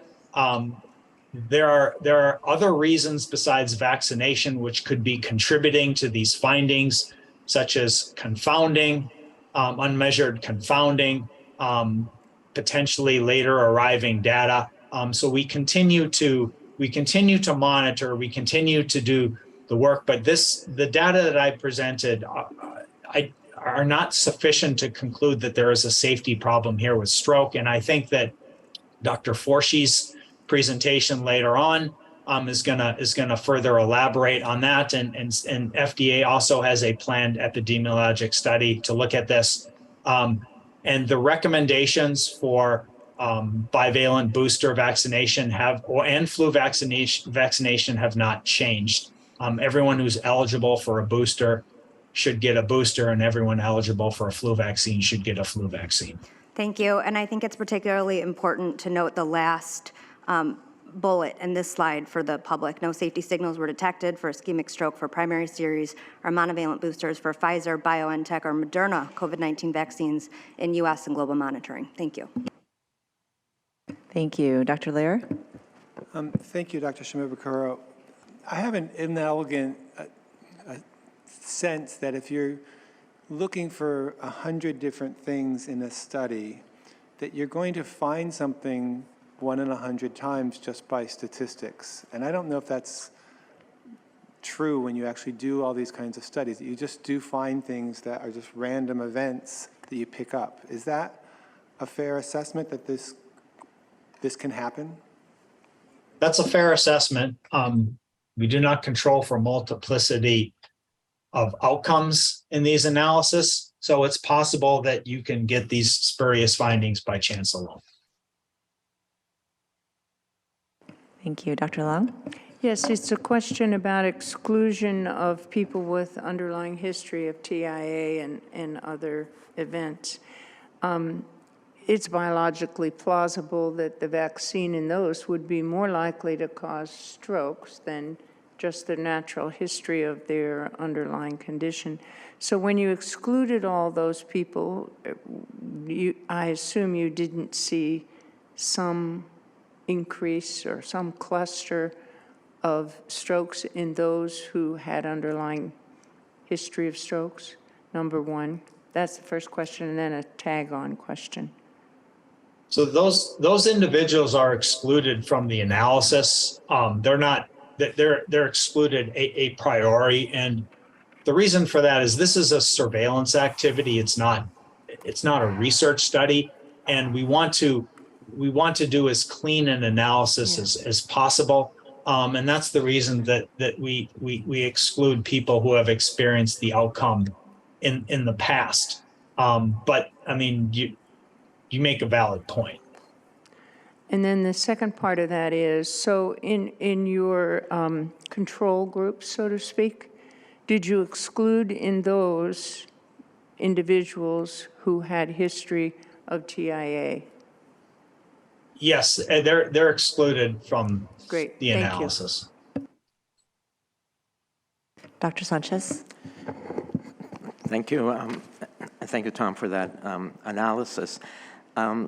There are other reasons besides vaccination which could be contributing to these findings, such as confounding, unmeasured confounding, potentially later arriving data. So we continue to monitor, we continue to do the work, but the data that I presented are not sufficient to conclude that there is a safety problem here with stroke. And I think that Dr. Forshi's presentation later on is gonna further elaborate on that, and FDA also has a planned epidemiologic study to look at this. And the recommendations for bivalent booster vaccination and flu vaccination have not changed. Everyone who's eligible for a booster should get a booster, and everyone eligible for a flu vaccine should get a flu vaccine. Thank you. And I think it's particularly important to note the last bullet in this slide for the public. No safety signals were detected for ischemic stroke for primary series or monovalent boosters for Pfizer, BioNTech, or Moderna COVID-19 vaccines in U.S. and global monitoring. Thank you. Thank you. Dr. Lair? Thank you, Dr. Shimabukuro. I have an inelegant sense that if you're looking for 100 different things in a study, that you're going to find something 1 in 100 times just by statistics. And I don't know if that's true when you actually do all these kinds of studies, that you just do find things that are just random events that you pick up. Is that a fair assessment that this can happen? That's a fair assessment. We do not control for multiplicity of outcomes in these analyses, so it's possible that you can get these spurious findings by chance alone. Thank you. Dr. Long? Yes, it's a question about exclusion of people with underlying history of TIA and other events. It's biologically plausible that the vaccine in those would be more likely to cause strokes than just the natural history of their underlying condition. So when you excluded all those people, I assume you didn't see some increase or some cluster of strokes in those who had underlying history of strokes, number one. That's the first question, and then a tag-on question. So those individuals are excluded from the analysis. They're excluded a priori, and the reason for that is this is a surveillance activity. It's not a research study, and we want to do as clean an analysis as possible. And that's the reason that we exclude people who have experienced the outcome in the past. But I mean, you make a valid point. And then the second part of that is, so in your control group, so to speak, did you exclude in those individuals who had history of TIA? Yes, they're excluded from Great. the Thank analysis. You. Dr. Sanchez? Thank you. Thank you, Tom, for that analysis. I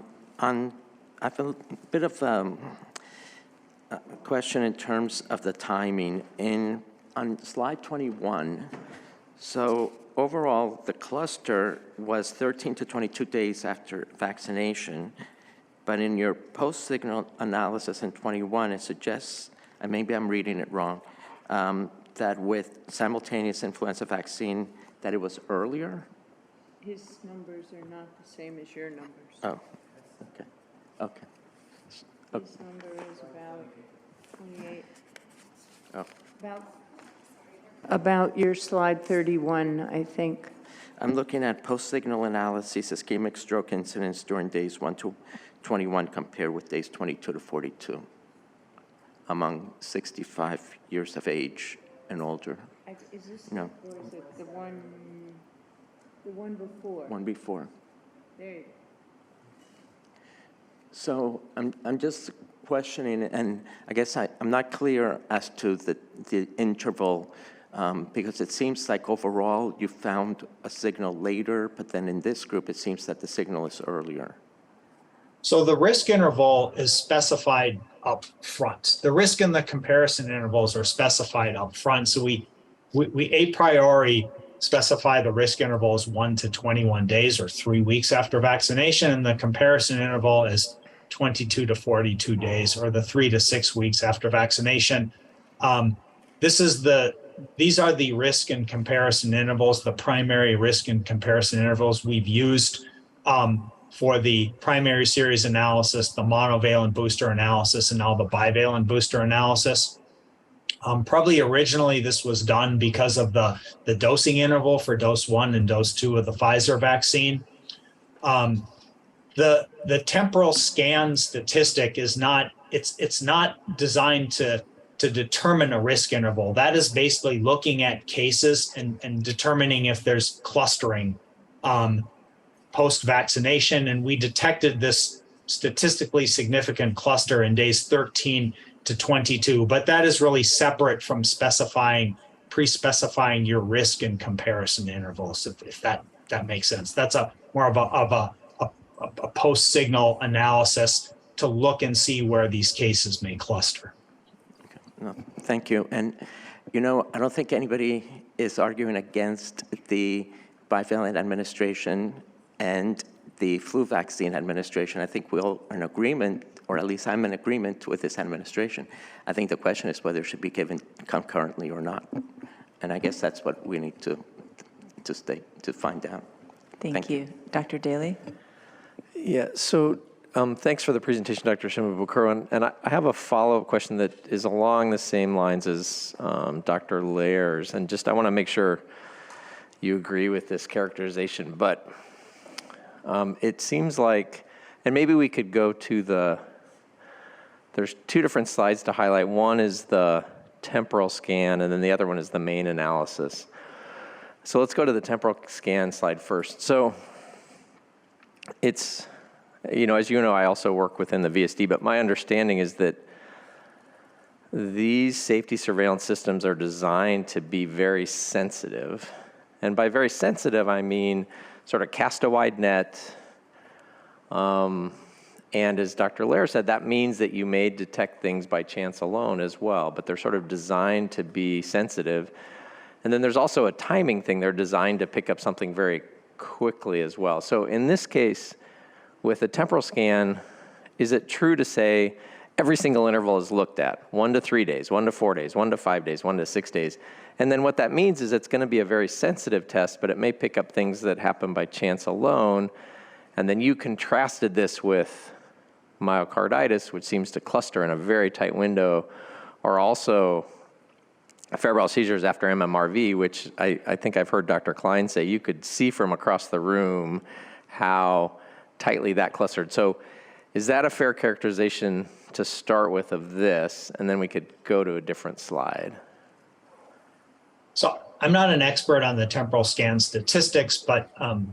have a bit of a question in terms of the timing. On slide 21, so overall, the cluster was 13 to 22 days after vaccination, but in your post-signal analysis in 21, it suggests, and maybe I'm reading it wrong, that with simultaneous influenza vaccine, that it was earlier? His numbers are not the same as your numbers. Oh, okay. Okay. His number is about 28. Oh. About your slide 31, I think. I'm looking at post-signal analysis, ischemic stroke incidence during days 1 to 21 compared with days 22 to 42 among 65 years of age and older. Is this, No. or is it the one before? One before. There you go. So I'm just questioning, and I guess I'm not clear as to the interval, because it seems like overall you found a signal later, but then in this group it seems that the signal is earlier. So the risk interval is specified up front. The risk and the comparison intervals are specified up front. So we a priori specify the risk interval as 1 to 21 days or 3 weeks after vaccination, and the comparison interval is 22 to 42 days or the 3 to 6 weeks after vaccination. These are the risk and comparison intervals, the primary risk and comparison intervals we've used for the primary series analysis, the monovalent booster analysis, and now the bivalent booster analysis. Probably originally this was done because of the dosing interval for dose 1 and dose 2 of the Pfizer vaccine. The temporal scan statistic is not, it's not designed to determine a risk interval. That is basically looking at cases and determining if there's clustering post-vaccination. And we detected this statistically significant cluster in days 13 to 22, but that is really separate from pre-specifying your risk and comparison intervals, if that makes sense. That's more of a post-signal analysis to look and see where these cases may cluster. No, thank you. And, I don't think anybody is arguing against the bivalent administration and the flu vaccine administration. I think we're all in agreement, or at least I'm in agreement with this administration. I think the question is whether it should be given concurrently or not. And I guess that's what we need to find out. Thank you. Dr. Daly? Yeah, so thanks for the presentation, Dr. Shimabukuro. And I have a follow-up question that is along the same lines as Dr. Lairs. And I want to make sure you agree with this characterization. But it seems like, and maybe we could go to there's two different slides to highlight. One is the temporal scan, and then the other one is the main analysis. So let's go to the temporal scan slide first. So it's, as you know, I also work within the VSD, but my understanding is that these safety surveillance systems are designed to be very sensitive. And by very sensitive, I mean sort of cast a wide net. And as Dr. Lair said, that means that you may detect things by chance alone as well, but they're sort of designed to be sensitive. And then there's also a timing thing. They're designed to pick up something very quickly as well. So in this case, with a temporal scan, is it true to say every single interval is looked at, 1 to 3 days, 1 to 4 days, 1 to 5 days, 1 to 6 days? And then what that means is it's going to be a very sensitive test, but it may pick up things that happen by chance alone. And then you contrasted this with myocarditis, which seems to cluster in a very tight window, or also febrile seizures after MMRV, which I think I've heard Dr. Klein say you could see from across the room how tightly that clustered. So is that a fair characterization to start with of this? And then we could go to a different slide. So I'm not an expert on the temporal scan statistics, but I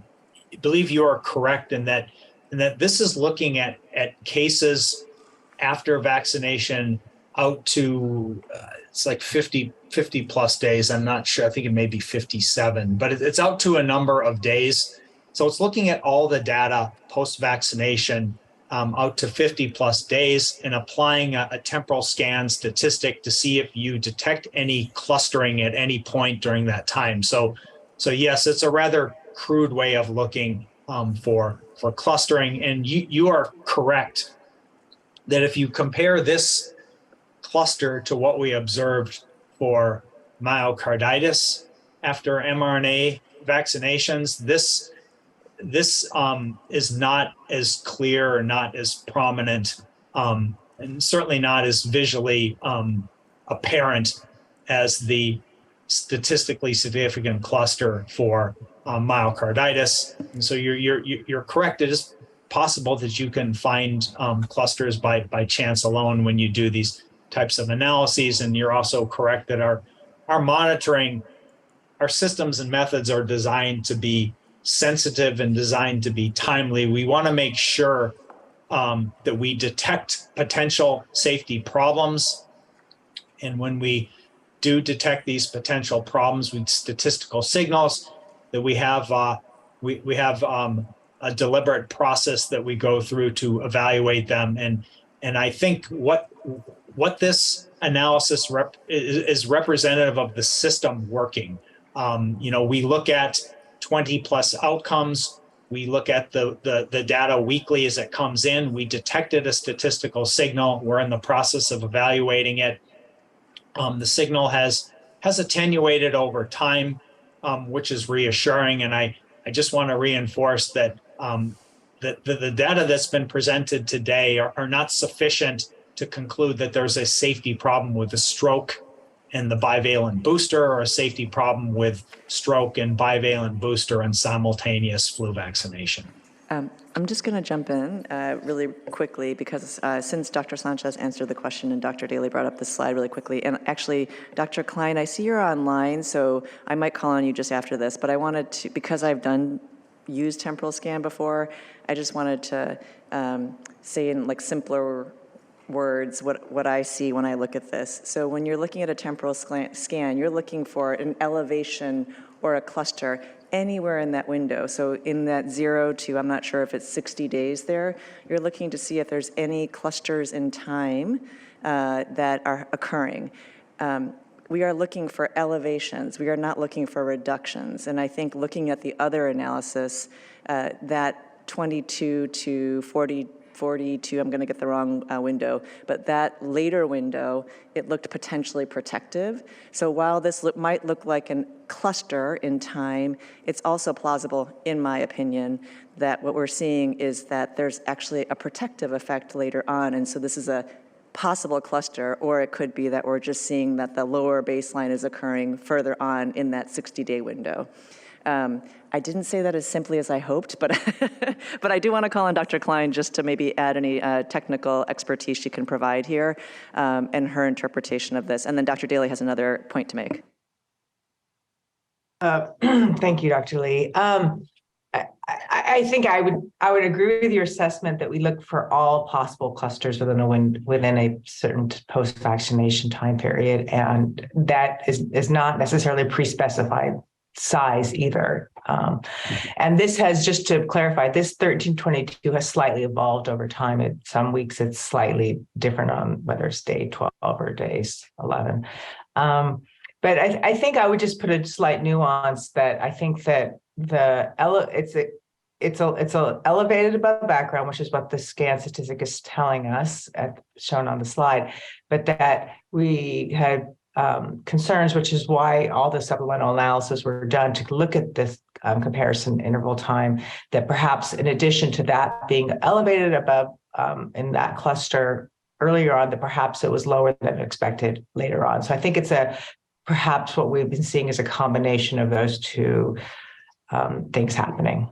believe you are correct in that this is looking at cases after vaccination out to, it's like 50 plus days. I'm not sure, I think it may be 57, but it's out to a number of days. So it's looking at all the data post-vaccination out to 50 plus days and applying a temporal scan statistic to see if you detect any clustering at any point during that time. So yes, it's a rather crude way of looking for clustering. And you are correct that if you compare this cluster to what we observed for myocarditis after mRNA vaccinations, this is not as clear or not as prominent, and certainly not as visually apparent as the statistically significant cluster for myocarditis. And so you're correct. It is possible that you can find clusters by chance alone when you do these types of analyses. And you're also correct that our monitoring, our systems and methods are designed to be sensitive and designed to be timely. We want to make sure that we detect potential safety problems. And when we do detect these potential problems with statistical signals, that we have a deliberate process that we go through to evaluate them. And I think what this analysis is representative of the system working. We look at 20 plus outcomes. We look at the data weekly as it comes in. We detected a statistical signal. We're in the process of evaluating it. The signal has attenuated over time, which is reassuring. And I just want to reinforce that the data that's been presented today are not sufficient to conclude that there's a safety problem with a stroke and the bivalent booster, or a safety problem with stroke and bivalent booster and simultaneous flu vaccination? I'm just going to jump in really quickly because since Dr. Sanchez answered the question and Dr. Daly brought up this slide really quickly, and actually, Dr. Klein, I see you're online, so I might call on you just after this, but I wanted to, because I've used temporal scan before, I just wanted to say in like simpler words what I see when I look at this. So when you're looking at a temporal scan, you're looking for an elevation or a cluster anywhere in that window. So in that 0 to, I'm not sure if it's 60 days there, you're looking to see if there's any clusters in time that are occurring. We are looking for elevations. We are not looking for reductions. And I think looking at the other analysis, that 22 to 42, I'm going to get the wrong window, but that later window, it looked potentially protective. So while this might look like a cluster in time, it's also plausible, in my opinion, that what we're seeing is that there's actually a protective effect later on. And so this is a possible cluster, or it could be that we're just seeing that the lower baseline is occurring further on in that 60-day window. I didn't say that as simply as I hoped, but but I do want to call on Dr. Klein just to maybe add any technical expertise she can provide here and her interpretation of this. And then Dr. Daly has another point to make. Thank you, Dr. Lee. I think I would agree with your assessment that we look for all possible clusters within a certain post-vaccination time period, and that is not necessarily pre-specified size either. And this has, just to clarify, this 1322 has slightly evolved over time. Some weeks it's slightly different on whether it's day 12 or day 11. But I think I would just put a slight nuance that I think that it's elevated above background, which is what the scan statistic is telling us, shown on the slide, but that we had concerns, which is why all the supplemental analysis were done to look at this comparison interval time, that perhaps in addition to that being elevated above in that cluster earlier on, that perhaps it was lower than expected later on. So I think it's perhaps what we've been seeing is a combination of those two things happening.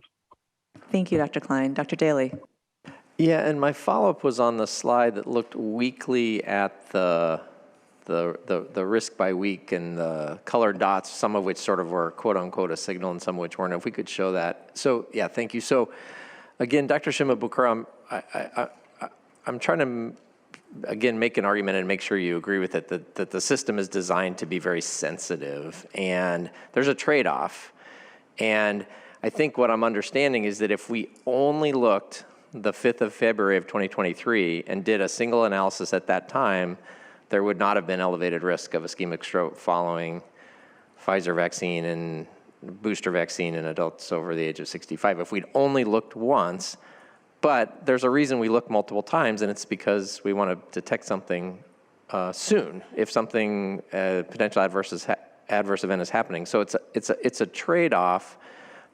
Thank you, Dr. Klein. Dr. Daly. Yeah, and my follow-up was on the slide that looked weekly at the risk by week and the colored dots, some of which sort of were quote unquote a signal and some of which weren't. If we could show that. So yeah, thank you. So again, Dr. Shimabukuro, I'm trying to, again, make an argument and make sure you agree with it, that the system is designed to be very sensitive, and there's a trade-off. And I think what I'm understanding is that if we only looked the 5th of February of 2023 and did a single analysis at that time, there would not have been elevated risk of ischemic stroke following Pfizer vaccine and booster vaccine in adults over the age of 65 if we'd only looked once. But there's a reason we look multiple times, and it's because we want to detect something soon if something potential adverse event is happening. So it's a trade-off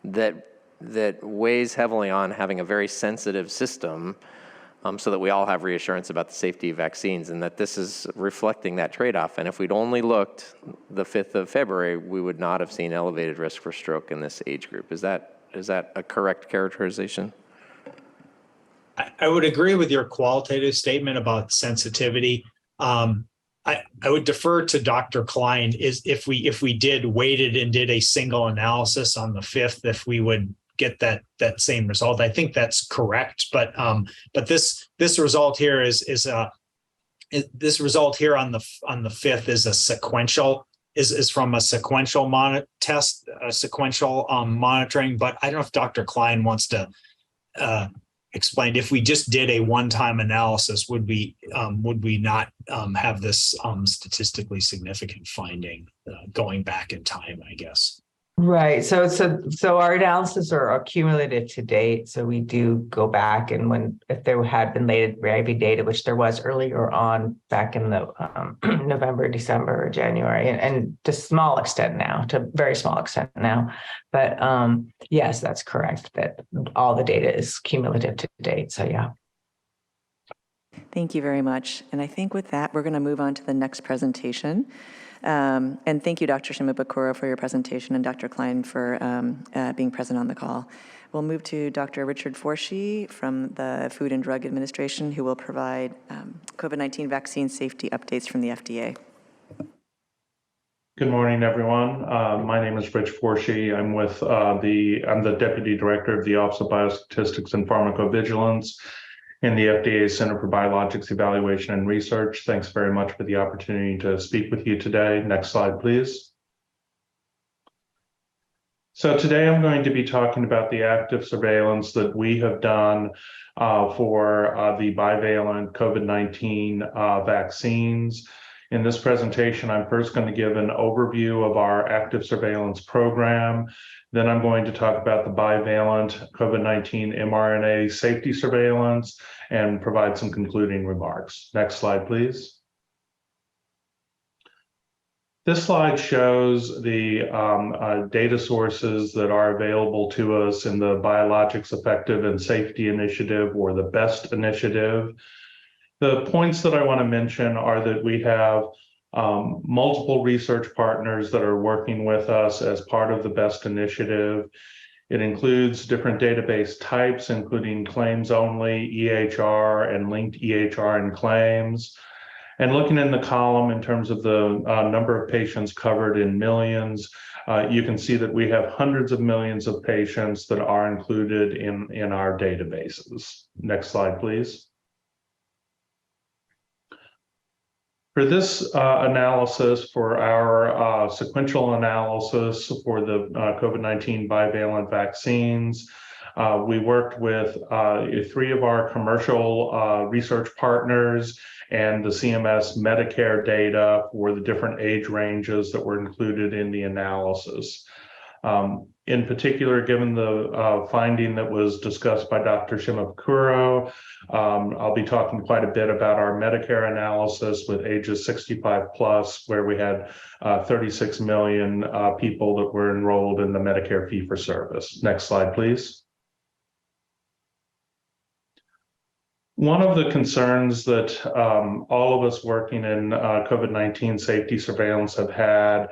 that weighs heavily on having a very sensitive system, so that we all have reassurance about the safety of vaccines, and that this is reflecting that trade-off. And if we'd only looked the 5th of February, we would not have seen elevated risk for stroke in this age group. Is that a correct characterization? I would agree with your qualitative statement about sensitivity. I would defer to Dr. Klein is if we waited and did a single analysis on the 5th, if we would get that same result. I think that's correct, but this result here is this result here on the 5th is a sequential is from a sequential sequential monitoring. But I don't know if Dr. Klein wants to explain, if we just did a one-time analysis, would we not have this statistically significant finding going back in time, I guess. Right. So our analysis are cumulative to date. So we do go back, and if there had been late IV data, which there was earlier on back in the November, December, or January, and to small extent now, to very small extent now. But yes, that's correct that all the data is cumulative to date. So yeah. Thank you very much. And I think with that, we're going to move on to the next presentation. And thank you, Dr. Shimabukuro, for your presentation, and Dr. Klein for being present on the call. We'll move to Dr. Richard Forshee from the Food and Drug Administration, who will provide COVID-19 vaccine safety updates from the FDA. Good morning, everyone. My name is Rich Forshee. I'm with I'm the Deputy Director of the Office of Biostatistics and Pharmacovigilance in the FDA Center for Biologics Evaluation and Research. Thanks very much for the opportunity to speak with you today. Next slide, please. So today I'm going to be talking about the active surveillance that we have done for the bivalent COVID-19 vaccines. In this presentation, I'm first going to give an overview of our active surveillance program. Then I'm going to talk about the bivalent COVID-19 mRNA safety surveillance and provide some concluding remarks. Next slide, please. This slide shows the data sources that are available to us in the Biologics Effective and Safety Initiative, or the BEST initiative. The points that I want to mention are that we have multiple research partners that are working with us as part of the BEST initiative. It includes different database types, including claims only, EHR, and linked EHR and claims. And looking in the column in terms of the number of patients covered in millions, you can see that we have hundreds of millions of patients that are included in our databases. Next slide, please. For this analysis, for our sequential analysis for the COVID-19 bivalent vaccines, we worked with 3 of our commercial research partners and the CMS Medicare data for the different age ranges that were included in the analysis. In particular, given the finding that was discussed by Dr. Shimabukuro, I'll be talking quite a bit about our Medicare analysis with ages 65 plus, where we had 36 million people that were enrolled in the Medicare fee-for-service. Next slide, please. One of the concerns that all of us working in COVID-19 safety surveillance have had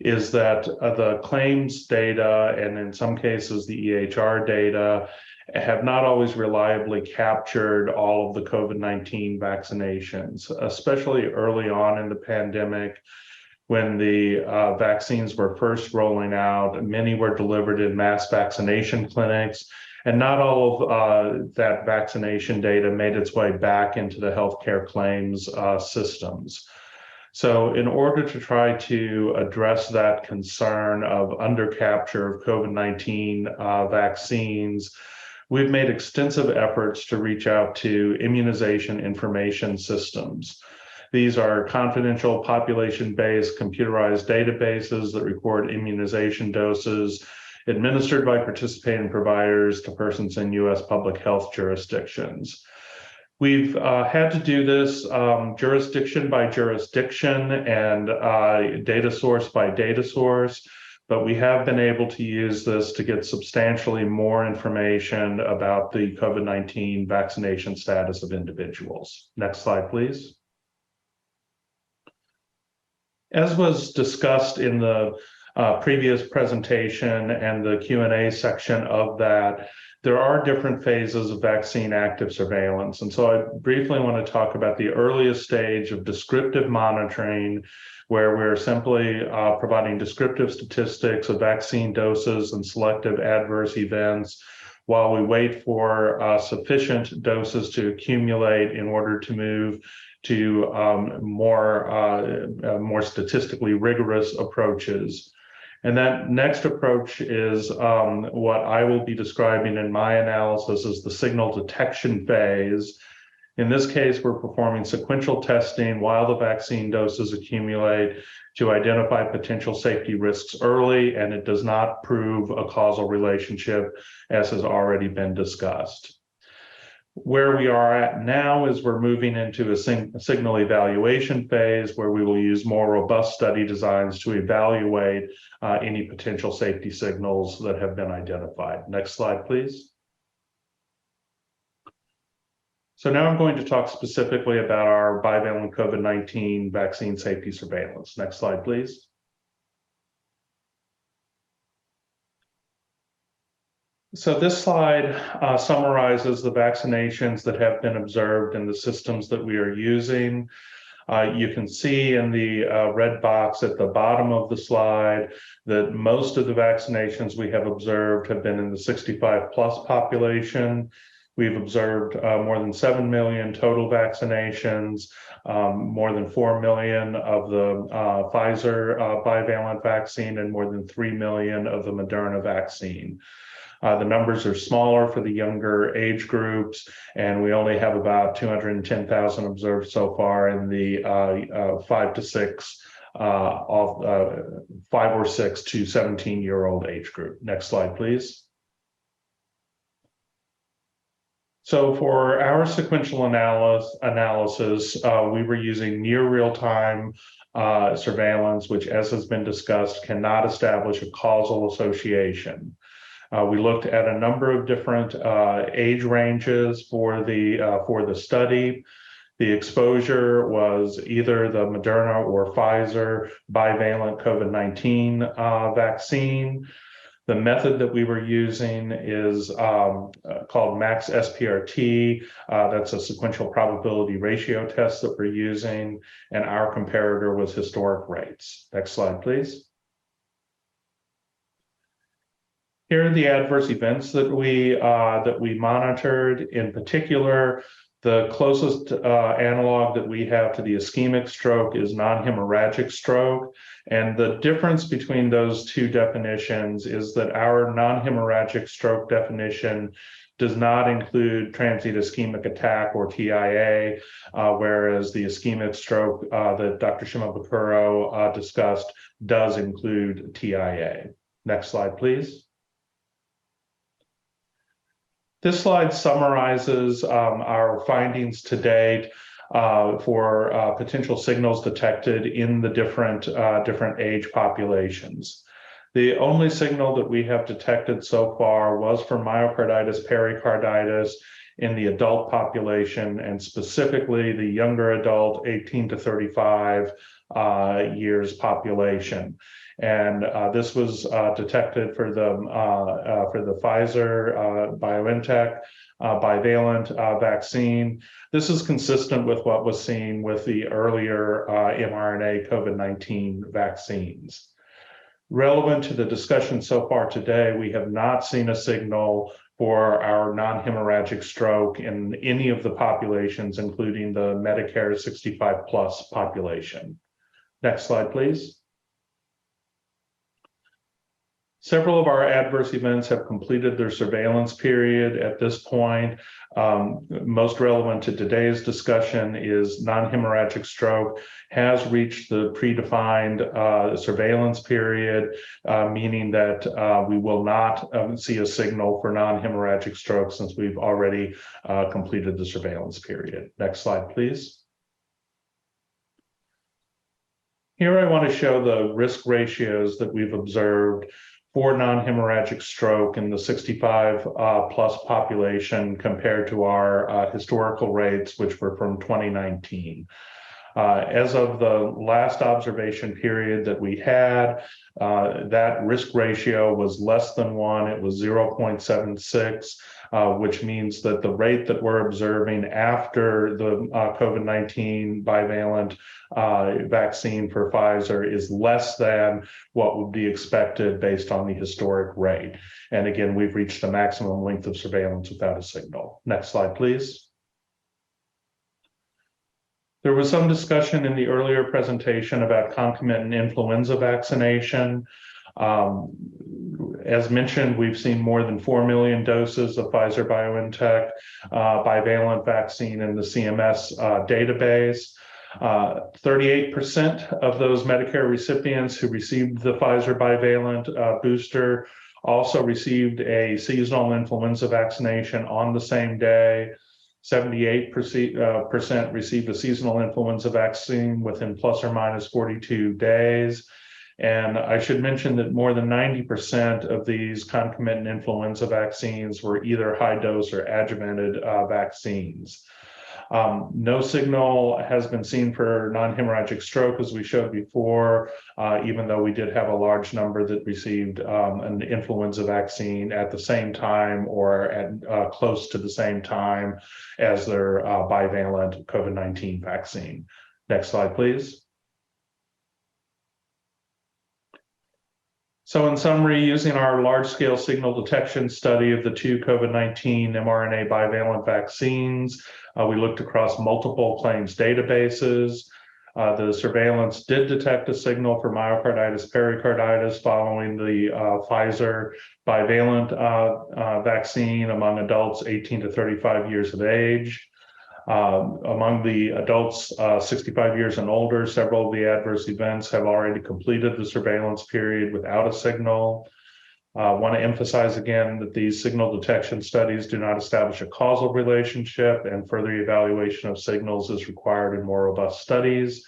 is that the claims data, and in some cases the EHR data, have not always reliably captured all of the COVID-19 vaccinations, especially early on in the pandemic when the vaccines were first rolling out. Many were delivered in mass vaccination clinics, and not all of that vaccination data made its way back into the healthcare claims systems. So in order to try to address that concern of undercapture of COVID-19 vaccines, we've made extensive efforts to reach out to immunization information systems. These are confidential population-based computerized databases that record immunization doses administered by participating providers to persons in U.S. public health jurisdictions. We've had to do this jurisdiction by jurisdiction and data source by data source, but we have been able to use this to get substantially more information about the COVID-19 vaccination status of individuals. Next slide, please. As was discussed in the previous presentation and the Q&A section of that, there are different phases of vaccine active surveillance. And so I briefly want to talk about the earliest stage of descriptive monitoring, where we're simply providing descriptive statistics of vaccine doses and selective adverse events while we wait for sufficient doses to accumulate in order to move to more statistically rigorous approaches. And that next approach is what I will be describing in my analysis as the signal detection phase. In this case, we're performing sequential testing while the vaccine doses accumulate to identify potential safety risks early, and it does not prove a causal relationship, as has already been discussed. Where we are at now is we're moving into a signal evaluation phase where we will use more robust study designs to evaluate any potential safety signals that have been identified. Next slide, please. So now I'm going to talk specifically about our bivalent COVID-19 vaccine safety surveillance. Next slide, please. So this slide summarizes the vaccinations that have been observed in the systems that we are using. You can see in the red box at the bottom of the slide that most of the vaccinations we have observed have been in the 65 plus population. We've observed more than 7 million total vaccinations, more than 4 million of the Pfizer bivalent vaccine, and more than 3 million of the Moderna vaccine. The numbers are smaller for the younger age groups, and we only have about 210,000 observed so far in the 5 or 6 to 17-year-old age group. Next slide, please. So for our sequential analysis, we were using near real-time surveillance, which, as has been discussed, cannot establish a causal association. We looked at a number of different age ranges for the study. The exposure was either the Moderna or Pfizer bivalent COVID-19 vaccine. The method that we were using is called max SPRT. That's a sequential probability ratio test that we're using, and our comparator was historic rates. Next slide, please. Here are the adverse events that we monitored. In particular, the closest analog that we have to the ischemic stroke is non-hemorrhagic stroke. And the difference between those two definitions is that our non-hemorrhagic stroke definition does not include transient ischemic attack or TIA, whereas the ischemic stroke that Dr. Shimabukuro discussed does include TIA. Next slide, please. This slide summarizes our findings to date for potential signals detected in the different age populations. The only signal that we have detected so far was for myocarditis, pericarditis in the adult population, and specifically the younger adult 18 to 35 years population. And this was detected for the Pfizer BioNTech bivalent vaccine. This is consistent with what was seen with the earlier mRNA COVID-19 vaccines. Relevant to the discussion so far today, we have not seen a signal for our non-hemorrhagic stroke in any of the populations, including the Medicare 65 plus population. Next slide, please. Several of our adverse events have completed their surveillance period at this point. Most relevant to today's discussion is non-hemorrhagic stroke has reached the predefined surveillance period, meaning that we will not see a signal for non-hemorrhagic stroke since we've already completed the surveillance period. Next slide, please. Here I want to show the risk ratios that we've observed for non-hemorrhagic stroke in the 65 plus population compared to our historical rates, which were from 2019. As of the last observation period that we had, that risk ratio was less than 1. It was 0.76, which means that the rate that we're observing after the COVID-19 bivalent vaccine for Pfizer is less than what would be expected based on the historic rate. And again, we've reached the maximum length of surveillance without a signal. Next slide, please. There was some discussion in the earlier presentation about concomitant influenza vaccination. As mentioned, we've seen more than 4 million doses of Pfizer BioNTech bivalent vaccine in the CMS database. 38% of those Medicare recipients who received the Pfizer bivalent booster also received a seasonal influenza vaccination on the same day. 78% received a seasonal influenza vaccine within plus or minus 42 days. And I should mention that more than 90% of these concomitant influenza vaccines were either high dose or adjuvanted vaccines. No signal has been seen for non-hemorrhagic stroke, as we showed before, even though we did have a large number that received an influenza vaccine at the same time or at close to the same time as their bivalent COVID-19 vaccine. Next slide, please. So in summary, using our large-scale signal detection study of the two COVID-19 mRNA bivalent vaccines, we looked across multiple claims databases. The surveillance did detect a signal for myocarditis, pericarditis following the Pfizer bivalent vaccine among adults 18 to 35 years of age. Among the adults 65 years and older, several of the adverse events have already completed the surveillance period without a signal. I want to emphasize again that these signal detection studies do not establish a causal relationship, and further evaluation of signals is required in more robust studies.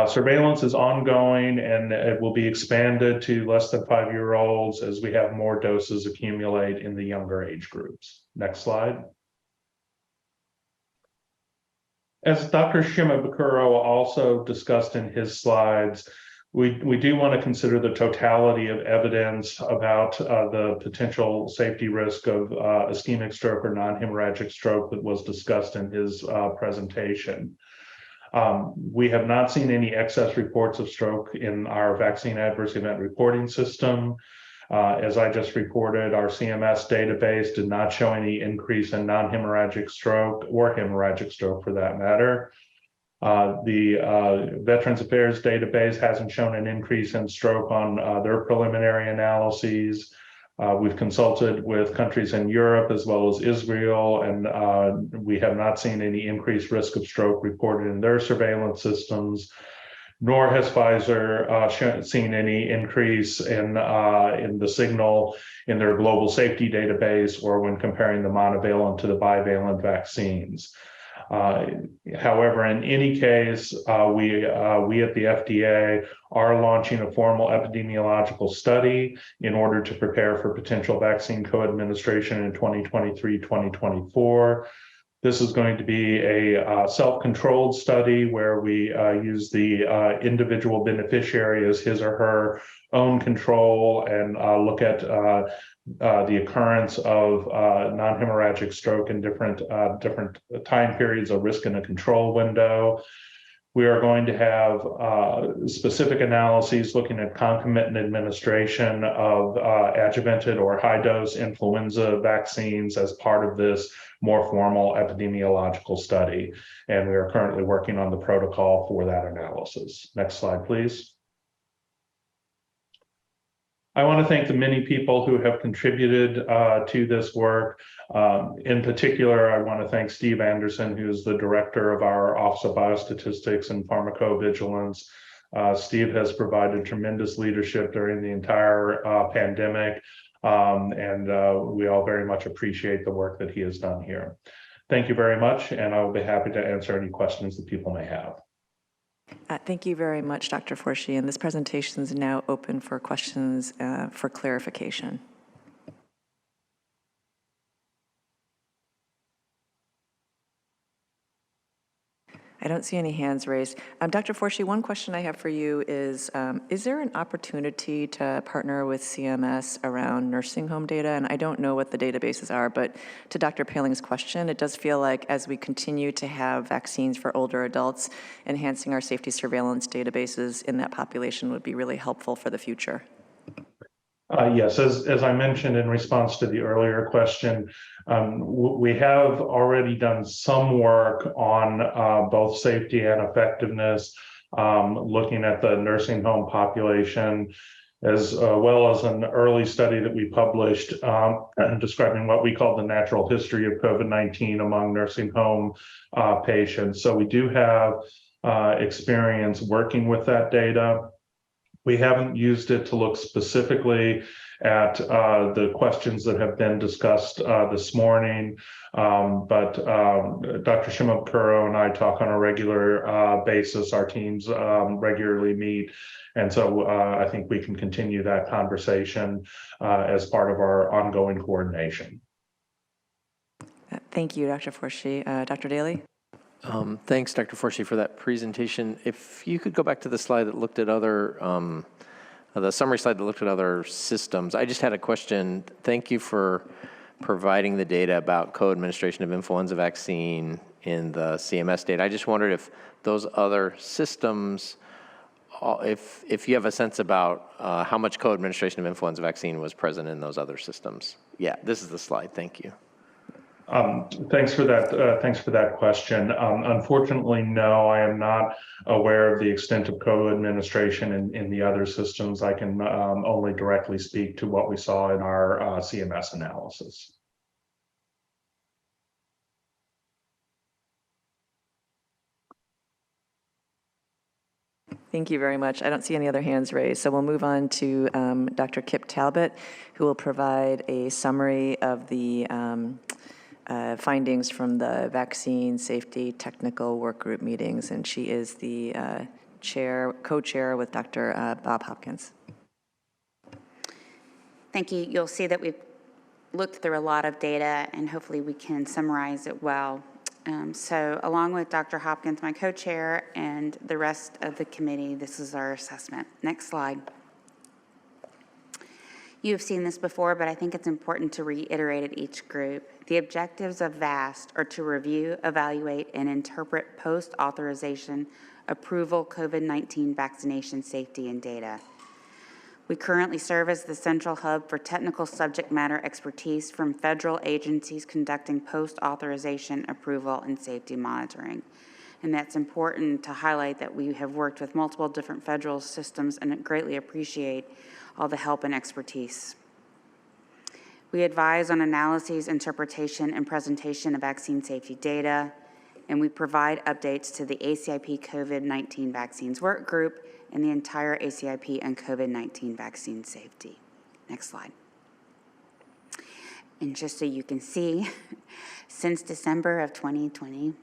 Surveillance is ongoing, and it will be expanded to less than 5-year-olds as we have more doses accumulate in the younger age groups. Next slide. As Dr. Shimabukuro also discussed in his slides, we do want to consider the totality of evidence about the potential safety risk of ischemic stroke or non-hemorrhagic stroke that was discussed in his presentation. We have not seen any excess reports of stroke in our vaccine adverse event reporting system. As I just reported, our CMS database did not show any increase in non-hemorrhagic stroke or hemorrhagic stroke for that matter. The Veterans Affairs database hasn't shown an increase in stroke on their preliminary analyses. We've consulted with countries in Europe as well as Israel, and we have not seen any increased risk of stroke reported in their surveillance systems. Nor has Pfizer seen any increase in the signal in their global safety database or when comparing the monovalent to the bivalent vaccines. However, in any case, we at the FDA are launching a formal epidemiological study in order to prepare for potential vaccine co-administration in 2023-2024. This is going to be a self-controlled study where we use the individual beneficiary as his or her own control and look at the occurrence of non-hemorrhagic stroke in different time periods of risk in a control window. We are going to have specific analyses looking at concomitant administration of adjuvanted or high-dose influenza vaccines as part of this more formal epidemiological study. And we are currently working on the protocol for that analysis. Next slide, please. I want to thank the many people who have contributed to this work. In particular, I want to thank Steve Anderson, who is the director of our Office of Biostatistics and Pharmacovigilance. Steve has provided tremendous leadership during the entire pandemic, and we all very much appreciate the work that he has done here. Thank you very much, and I will be happy to answer any questions that people may have. Thank you very much, Dr. Forshee, and this presentation is now open for questions for clarification. I don't see any hands raised. Dr. Forshee, one question I have for you is there an opportunity to partner with CMS around nursing home data? And I don't know what the databases are, but to Dr. Paling's question, it does feel like as we continue to have vaccines for older adults, enhancing our safety surveillance databases in that population would be really helpful for the future. Yes, as I mentioned in response to the earlier question, we have already done some work on both safety and effectiveness, looking at the nursing home population, as well as an early study that we published describing what we call the natural history of COVID-19 among nursing home patients. So we do have experience working with that data. We haven't used it to look specifically at the questions that have been discussed this morning. But Dr. Shimabukuro and I talk on a regular basis. Our teams regularly meet. And so I think we can continue that conversation as part of our ongoing coordination. Thank you, Dr. Forshee. Dr. Daly? Thanks, Dr. Forshee, for that presentation. If you could go back to the slide that looked at other, the summary slide that looked at other systems. I just had a question. Thank you for providing the data about co-administration of influenza vaccine in the CMS data. I just wondered if those other systems, if you have a sense about how much co-administration of influenza vaccine was present in those other systems. Yeah, this is the slide. Thank you. Thanks for that. Thanks for that question. Unfortunately, no, I am not aware of the extent of co-administration in the other systems. I can only directly speak to what we saw in our CMS analysis. Thank you very much. I don't see any other hands raised, so we'll move on to Dr. Kip Talbot, who will provide a summary of the findings from the vaccine safety technical work group meetings, and she is the co-chair with Dr. Bob Hopkins. Thank you. You'll see that we've looked through a lot of data, and hopefully we can summarize it well. So along with Dr. Hopkins, my co-chair, and the rest of the committee, this is our assessment. Next slide. You have seen this before, but I think it's important to reiterate at each group. The objectives of VAST are to review, evaluate, and interpret post-authorization approval COVID-19 vaccination safety and data. We currently serve as the central hub for technical subject matter expertise from federal agencies conducting post-authorization approval and safety monitoring. And that's important to highlight that we have worked with multiple different federal systems and greatly appreciate all the help and expertise. We advise on analyses, interpretation, and presentation of vaccine safety data, and we provide updates to the ACIP COVID-19 vaccines work group and the entire ACIP and COVID-19 vaccine safety. Next slide. And just so you can see, since December of 2020,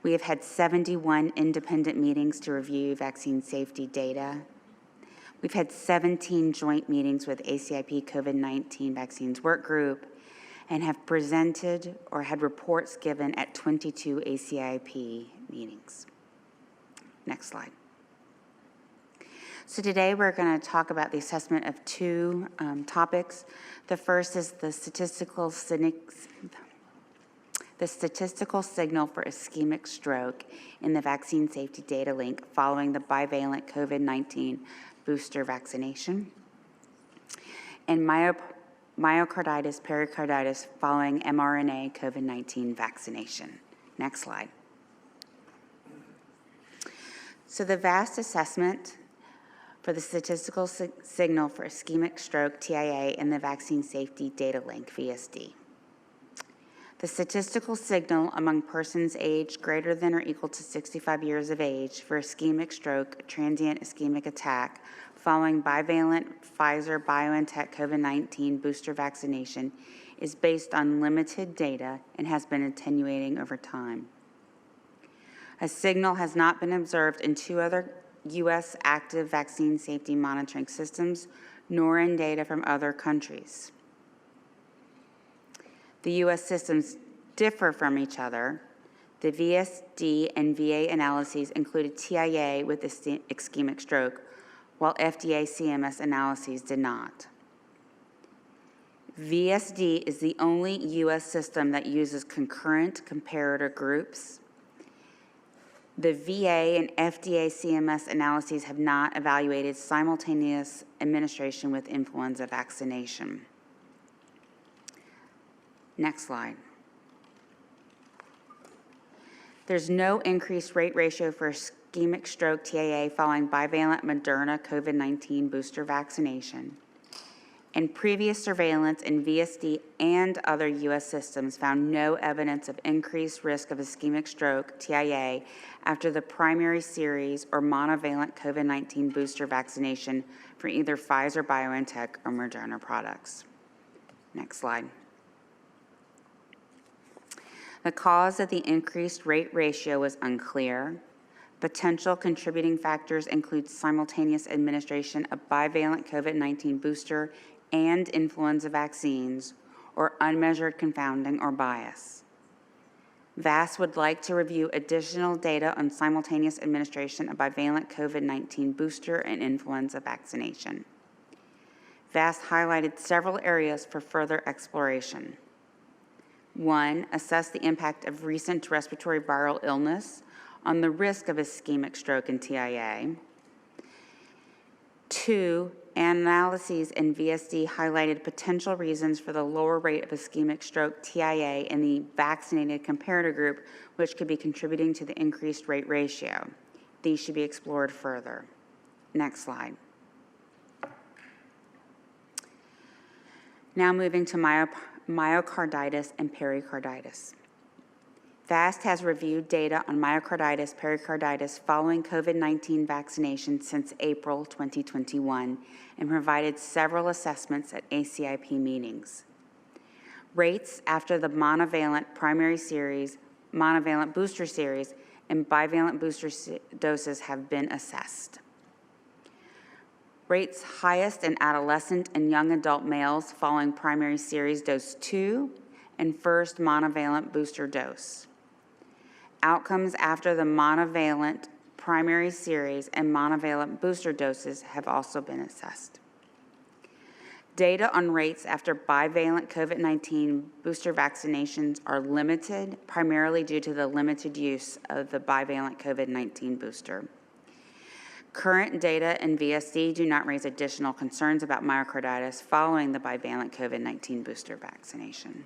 we have had 71 independent meetings to review vaccine safety data. We've had 17 joint meetings with ACIP COVID-19 vaccines work group and have presented or had reports given at 22 ACIP meetings. Next slide. So today we're going to talk about the assessment of two topics. The first is the statistical signal for ischemic stroke in the vaccine safety data link following the bivalent COVID-19 booster vaccination, and myocarditis, pericarditis following mRNA COVID-19 vaccination. Next slide. So the VAST assessment for the statistical signal for ischemic stroke, TIA, in the vaccine safety data link, VSD. The statistical signal among persons aged greater than or equal to 65 years of age for ischemic stroke, transient ischemic attack, following bivalent Pfizer-BioNTech COVID-19 booster vaccination is based on limited data and has been attenuating over time. A signal has not been observed in two other U.S. active vaccine safety monitoring systems, nor in data from other countries. The U.S. systems differ from each other. The VSD and VA analyses included TIA with ischemic stroke, while FDA CMS analyses did not. VSD is the only U.S. system that uses concurrent comparator groups. The VA and FDA CMS analyses have not evaluated simultaneous administration with influenza vaccination. Next slide. There's no increased rate ratio for ischemic stroke TIA following bivalent Moderna COVID-19 booster vaccination. and previous surveillance in VSD and other U.S. systems found no evidence of increased risk of ischemic stroke, TIA, after the primary series or monovalent COVID-19 booster vaccination for either Pfizer-BioNTech or Moderna products. Next slide. The cause of the increased rate ratio was unclear. Potential contributing factors include simultaneous administration of bivalent COVID-19 booster and influenza vaccines, or unmeasured confounding or bias. VAST would like to review additional data on simultaneous administration of bivalent COVID-19 booster and influenza vaccination. VAST highlighted several areas for further exploration. 1, assess the impact of recent respiratory viral illness on the risk of ischemic stroke and TIA. 2, analyses in VSD highlighted potential reasons for the lower rate of ischemic stroke TIA in the vaccinated comparator group, which could be contributing to the increased rate ratio. These should be explored further. Next slide. Now moving to myocarditis and pericarditis. VAST has reviewed data on myocarditis, pericarditis following COVID-19 vaccination since April 2021 and provided several assessments at ACIP meetings. Rates after the monovalent primary series, monovalent booster series, and bivalent booster doses have been assessed. Rates highest in adolescent and young adult males following primary series dose 2 and first monovalent booster dose. Outcomes after the monovalent primary series and monovalent booster doses have also been assessed. Data on rates after bivalent COVID-19 booster vaccinations are limited, primarily due to the limited use of the bivalent COVID-19 booster. Current data in VSD do not raise additional concerns about myocarditis following the bivalent COVID-19 booster vaccination.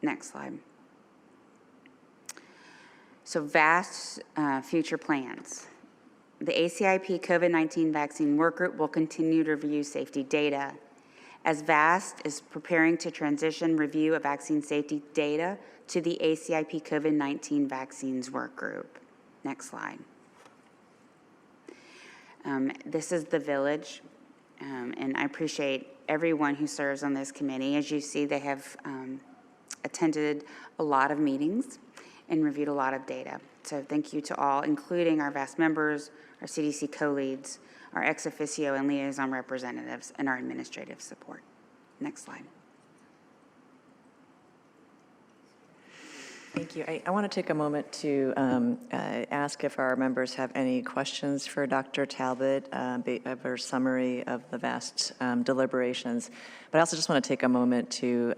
Next slide. So VAST future plans. The ACIP COVID-19 vaccine workgroup will continue to review safety data. As VAST is preparing to transition review of vaccine safety data to the ACIP COVID-19 vaccines workgroup. Next slide. This is the village, and I appreciate everyone who serves on this committee. As you see, they have attended a lot of meetings and reviewed a lot of data. So thank you to all, including our VAST members, our CDC co-leads, our ex officio and liaison representatives, and our administrative support. Next slide. Thank you. I want to take a moment to ask if our members have any questions for Dr. Talbot of her summary of the VAST deliberations. But I also just want to take a moment to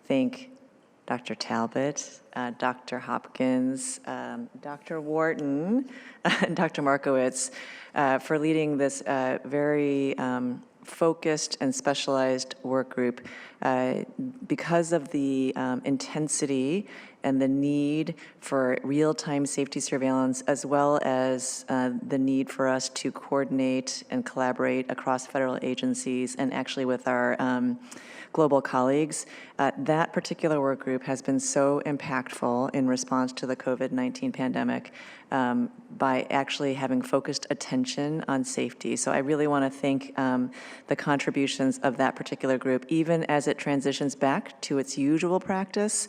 thank Dr. Talbot, Dr. Hopkins, Dr. Wharton, and Dr. Markowitz for leading this very focused and specialized work group because of the intensity and the need for real-time safety surveillance, as well as the need for us to coordinate and collaborate across federal agencies and actually with our global colleagues. That particular work group has been so impactful in response to the COVID-19 pandemic by actually having focused attention on safety. So I really want to thank the contributions of that particular group, even as it transitions back to its usual practice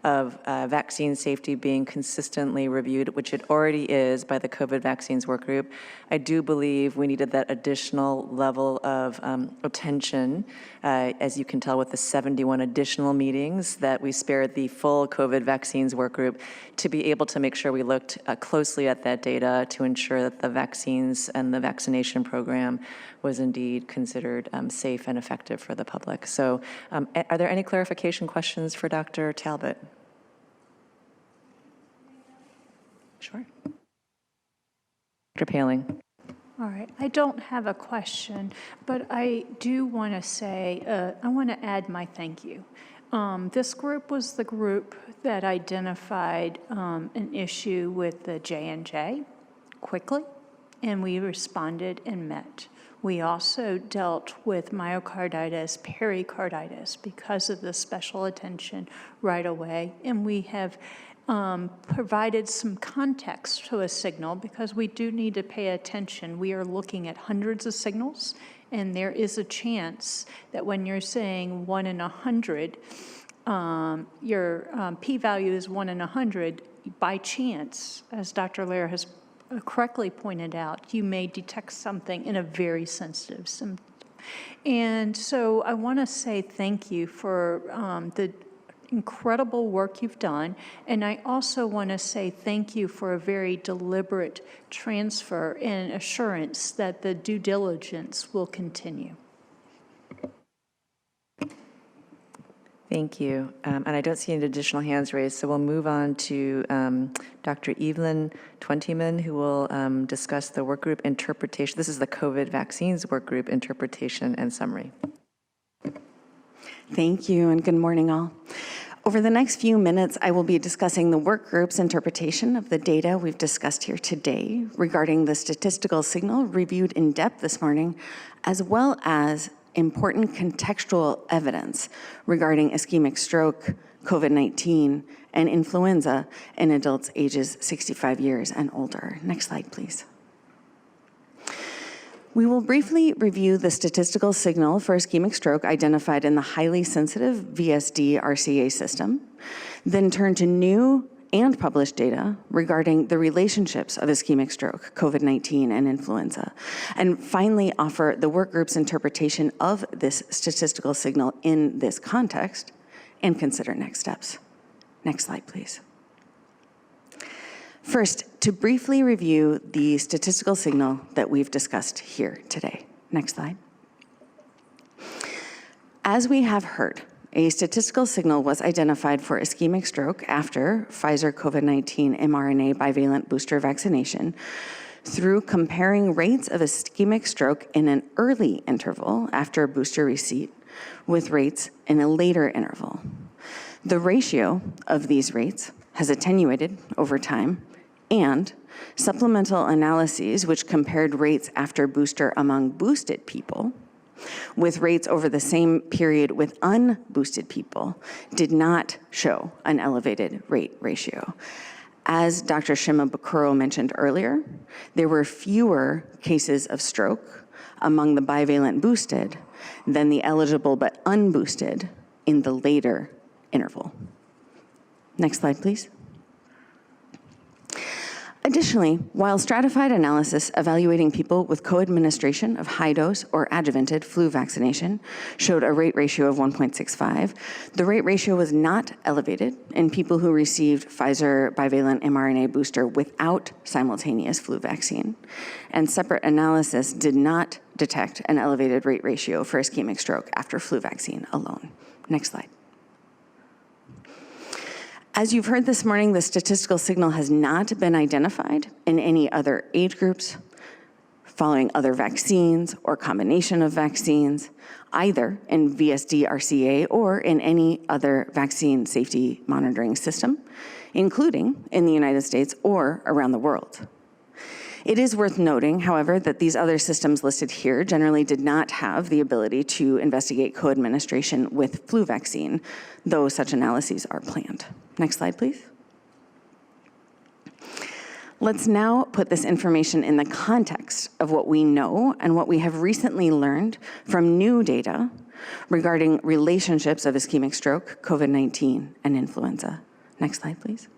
of vaccine safety being consistently reviewed, which it already is by the COVID vaccines work group. I do believe we needed that additional level of attention, as you can tell with the 71 additional meetings that we spared the full COVID vaccines work group, to be able to make sure we looked closely at that data to ensure that the vaccines and the vaccination program was indeed considered safe and effective for the public. So are there any clarification questions for Dr. Talbot? Sure. Dr. Paling. All right, I don't have a question, but I do want to say, I want to add my thank you. This group was the group that identified an issue with the J&J quickly and we responded and met. We also dealt with myocarditis, pericarditis, because of the special attention right away, and we have provided some context to a signal because we do need to pay attention. We are looking at hundreds of signals, and there is a chance that when you're saying 1 in 100, your p-value is 1 in 100, by chance, as Dr. Lair has correctly pointed out, you may detect something in a very sensitive symptom. And so I want to say thank you for the incredible work you've done, and I also want to say thank you for a very deliberate transfer and assurance that the due diligence will continue. Thank you. And I don't see any additional hands raised, so we'll move on to Dr. Evelyn Twentyman, who will discuss the workgroup interpretation. This is the COVID vaccines workgroup interpretation and summary. Thank you, and good morning, all. Over the next few minutes, I will be discussing the workgroup's interpretation of the data we've discussed here today regarding the statistical signal reviewed in depth this morning, as well as important contextual evidence regarding ischemic stroke, COVID-19, and influenza in adults ages 65 years and older. Next slide, please. We will briefly review the statistical signal for ischemic stroke identified in the highly sensitive VSD-RCA system, then turn to new and published data regarding the relationships of ischemic stroke, COVID-19, and influenza, and finally offer the workgroup's interpretation of this statistical signal in this context and consider next steps. Next slide, please. First, to briefly review the statistical signal that we've discussed here today. Next slide. As we have heard, a statistical signal was identified for ischemic stroke after Pfizer COVID-19 mRNA bivalent booster vaccination through comparing rates of ischemic stroke in an early interval after booster receipt with rates in a later interval. The ratio of these rates has attenuated over time, and supplemental analyses which compared rates after booster among boosted people with rates over the same period with unboosted people did not show an elevated rate ratio. As Dr. Shimabukuro mentioned earlier, there were fewer cases of stroke among the bivalent boosted than the eligible but unboosted in the later interval. Next slide, please. Additionally, while stratified analysis evaluating people with co-administration of high-dose or adjuvanted flu vaccination showed a rate ratio of 1.65, the rate ratio was not elevated in people who received Pfizer bivalent mRNA booster without simultaneous flu vaccine, and separate analysis did not detect an elevated rate ratio for ischemic stroke after flu vaccine alone. Next slide. As you've heard this morning, the statistical signal has not been identified in any other age groups, following other vaccines or combination of vaccines, either in VSD-RCA or in any other vaccine safety monitoring system, including in the United States or around the world. It is worth noting, however, that these other systems listed here generally did not have the ability to investigate co-administration with flu vaccine, though such analyses are planned. Next slide, please. Let's now put this information in the context of what we know and what we have recently learned from new data regarding relationships of ischemic stroke, COVID-19, and influenza. Next slide, please.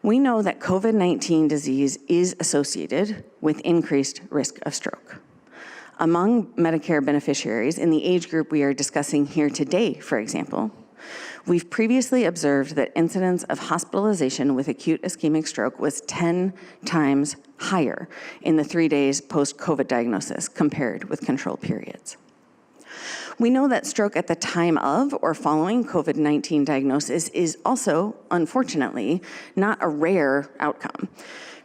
We know that COVID-19 disease is associated with increased risk of stroke. Among Medicare beneficiaries in the age group we are discussing here today, for example, we've previously observed that incidence of hospitalization with acute ischemic stroke was 10 times higher in the 3 days post-COVID diagnosis compared with control periods. We know that stroke at the time of or following COVID-19 diagnosis is also, unfortunately, not a rare outcome.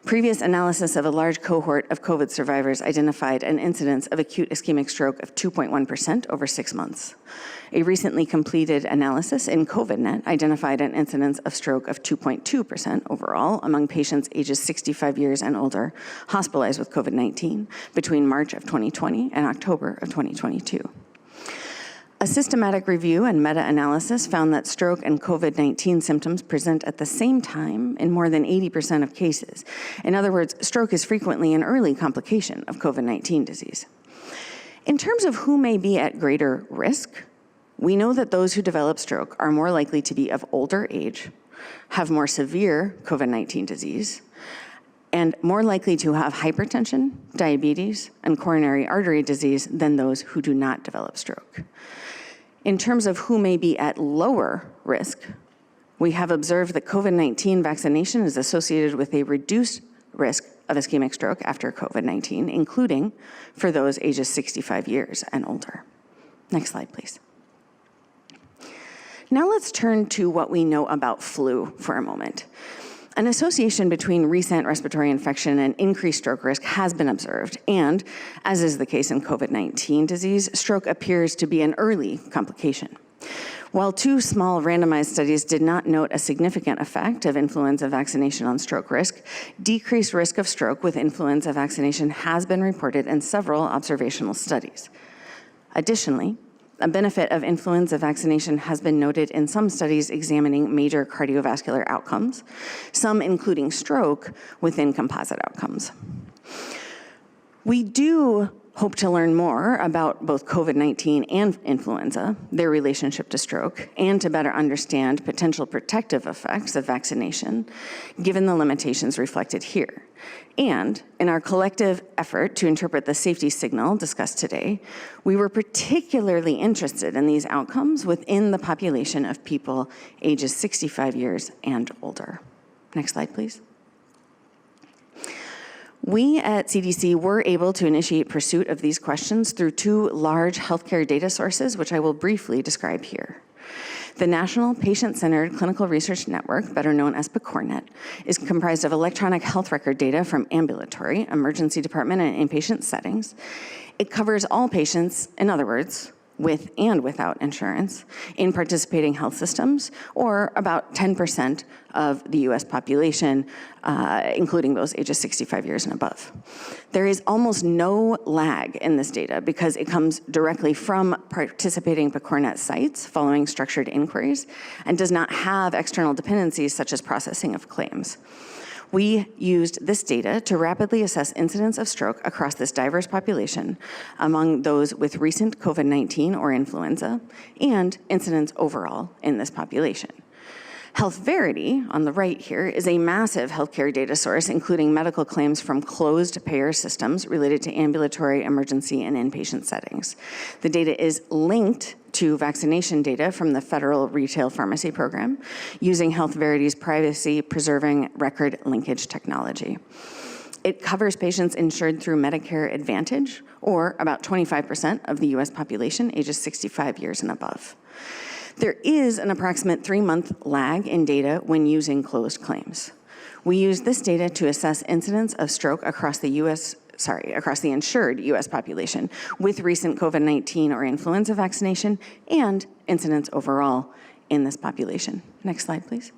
Previous analysis of a large cohort of COVID survivors identified an incidence of acute ischemic stroke of 2.1% over 6 months. A recently completed analysis in COVIDnet identified an incidence of stroke of 2.2% overall among patients ages 65 years and older hospitalized with COVID-19 between March of 2020 and October of 2022. A systematic review and meta-analysis found that stroke and COVID-19 symptoms present at the same time in more than 80% of cases. In other words, stroke is frequently an early complication of COVID-19 disease. In terms of who may be at greater risk, we know that those who develop stroke are more likely to be of older age, have more severe COVID-19 disease, and more likely to have hypertension, diabetes, and coronary artery disease than those who do not develop stroke. In terms of who may be at lower risk, we have observed that COVID-19 vaccination is associated with a reduced risk of ischemic stroke after COVID-19, including for those ages 65 years and older. Next slide, please. Now let's turn to what we know about flu for a moment. An association between recent respiratory infection and increased stroke risk has been observed, and as is the case in COVID-19 disease, stroke appears to be an early complication. While 2 small randomized studies did not note a significant effect of influenza vaccination on stroke risk, decreased risk of stroke with influenza vaccination has been reported in several observational studies. Additionally, a benefit of influenza vaccination has been noted in some studies examining major cardiovascular outcomes, some including stroke within composite outcomes. We do hope to learn more about both COVID-19 and influenza, their relationship to stroke, and to better understand potential protective effects of vaccination, given the limitations reflected here. And in our collective effort to interpret the safety signal discussed today, we were particularly interested in these outcomes within the population of people ages 65 years and older. Next slide, please. We at CDC were able to initiate pursuit of these questions through 2 large healthcare data sources, which I will briefly describe here. The National Patient-Centered Clinical Research Network, better known as PCORNet, is comprised of electronic health record data from ambulatory, emergency department, and inpatient settings. It covers all patients, in other words, with and without insurance, in participating health systems, or about 10% of the US population, including those ages 65 years and above. There is almost no lag in this data because it comes directly from participating PCORNet sites following structured inquiries and does not have external dependencies such as processing of claims. We used this data to rapidly assess incidence of stroke across this diverse population among those with recent COVID-19 or influenza and incidence overall in this population. HealthVerity, on the right here, is a massive healthcare data source, including medical claims from closed payer systems related to ambulatory, emergency, and inpatient settings. The data is linked to vaccination data from the Federal Retail Pharmacy Program using HealthVerity's privacy-preserving record linkage technology. It covers patients insured through Medicare Advantage, or about 25% of the US population ages 65 years and above. There is an approximate 3-month lag in data when using closed claims. We use this data to assess incidence of stroke across the insured US population with recent COVID-19 or influenza vaccination and incidence overall in this population. Next slide, please.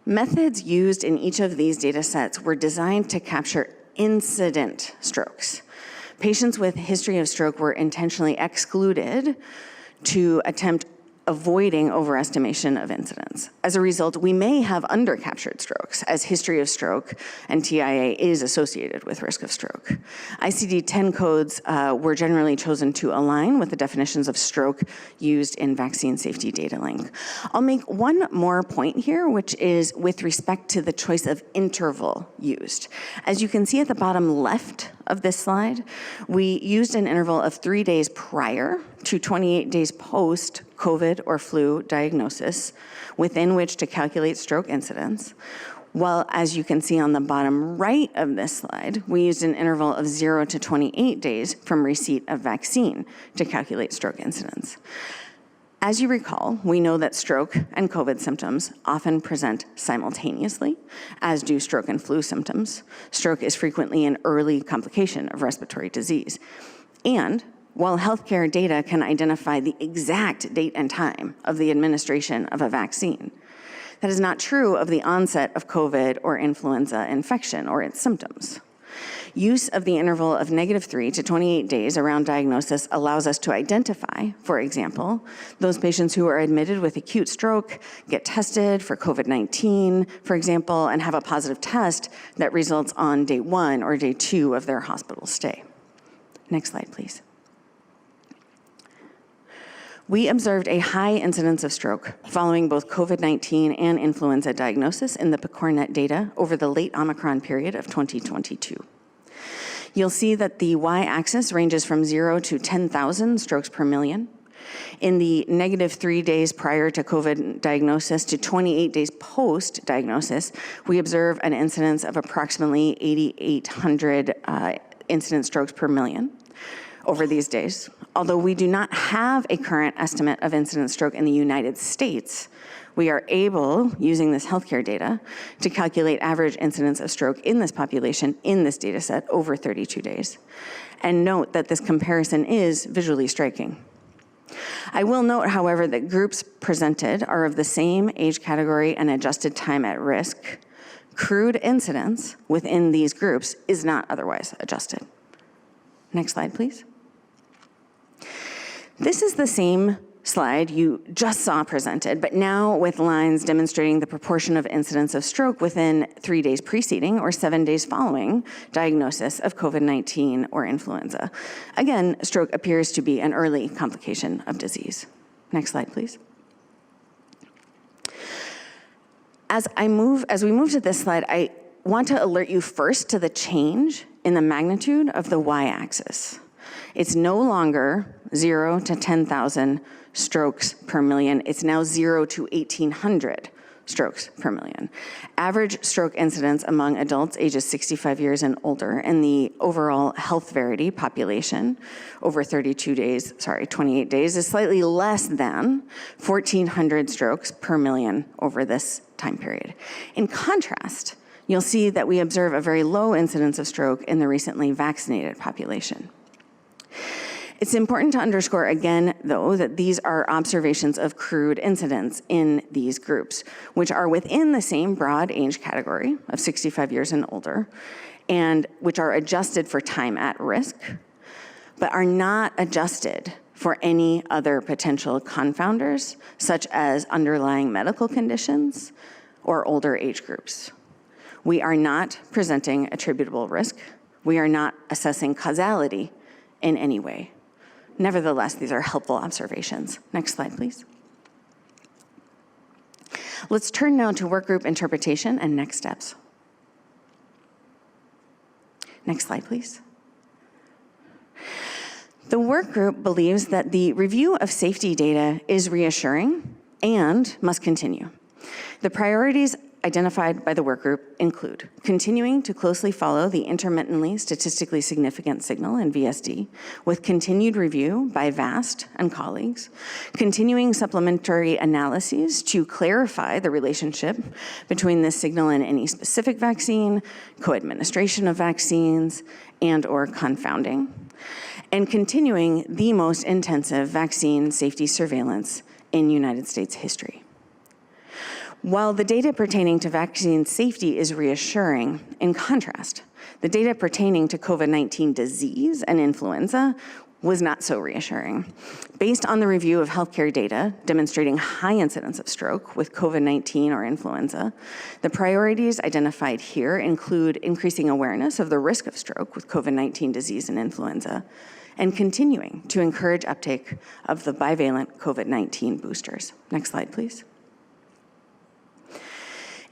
Methods used in each of these data sets were designed to capture incident strokes. Patients with history of stroke were intentionally excluded to attempt avoiding overestimation of incidence. As a result, we may have undercaptured strokes, as history of stroke and TIA is associated with risk of stroke. ICD-10 codes were generally chosen to align with the definitions of stroke used in Vaccine Safety Data Link. I'll make one more point here, which is with respect to the choice of interval used. As you can see at the bottom left of this slide, we used an interval of 3 days prior to 28 days post COVID or flu diagnosis within which to calculate stroke incidence. While, as you can see on the bottom right of this slide, we used an interval of 0 to 28 days from receipt of vaccine to calculate stroke incidence. As you recall, we know that stroke and COVID symptoms often present simultaneously, as do stroke and flu symptoms. Stroke is frequently an early complication of respiratory disease. And while healthcare data can identify the exact date and time of the administration of a vaccine, that is not true of the onset of COVID or influenza infection or its symptoms. Use of the interval of -3 to 28 days around diagnosis allows us to identify, for example, those patients who are admitted with acute stroke, get tested for COVID-19, for example, and have a positive test that results on day 1 or day 2 of their hospital stay. Next slide, please. We observed a high incidence of stroke following both COVID-19 and influenza diagnosis in the PCORnet data over the late Omicron period of 2022. You'll see that the y-axis ranges from 0 to 10,000 strokes per million. In the -3 days prior to COVID diagnosis to 28 days post-diagnosis, we observe an incidence of approximately 8,800 incident strokes per million over these days. Although we do not have a current estimate of incident stroke in the United States, we are able, using this healthcare data, to calculate average incidence of stroke in this population in this data set over 32 days. And note that this comparison is visually striking. I will note, however, that groups presented are of the same age category and adjusted time at risk. Crude incidence within these groups is not otherwise adjusted. Next slide, please. This is the same slide you just saw presented, but now with lines demonstrating the proportion of incidence of stroke within 3 days preceding or 7 days following diagnosis of COVID-19 or influenza. Again, stroke appears to be an early complication of disease. Next slide, please. As we move to this slide, I want to alert you first to the change in the magnitude of the y-axis. It's no longer 0 to 10,000 strokes per million. It's now 0 to 1,800 strokes per million. Average stroke incidence among adults ages 65 years and older in the overall health verity population over 28 days is slightly less than 1,400 strokes per million over this time period. In contrast, you'll see that we observe a very low incidence of stroke in the recently vaccinated population. It's important to underscore again, though, that these are observations of crude incidence in these groups, which are within the same broad age category of 65 years and older, and which are adjusted for time at risk, but are not adjusted for any other potential confounders, such as underlying medical conditions or older age groups. We are not presenting attributable risk. We are not assessing causality in any way. Nevertheless, these are helpful observations. Next slide, please. Let's turn now to workgroup interpretation and next steps. Next slide, please. The workgroup believes that the review of safety data is reassuring and must continue. The priorities identified by the workgroup include continuing to closely follow the intermittently statistically significant signal in VSD with continued review by VAST and colleagues, continuing supplementary analyses to clarify the relationship between this signal and any specific vaccine, co-administration of vaccines, and/or confounding, and continuing the most intensive vaccine safety surveillance in United States history. While the data pertaining to vaccine safety is reassuring, in contrast, the data pertaining to COVID-19 disease and influenza was not so reassuring. Based on the review of healthcare data demonstrating high incidence of stroke with COVID-19 or influenza, the priorities identified here include increasing awareness of the risk of stroke with COVID-19 disease and influenza, and continuing to encourage uptake of the bivalent COVID-19 boosters. Next slide, please.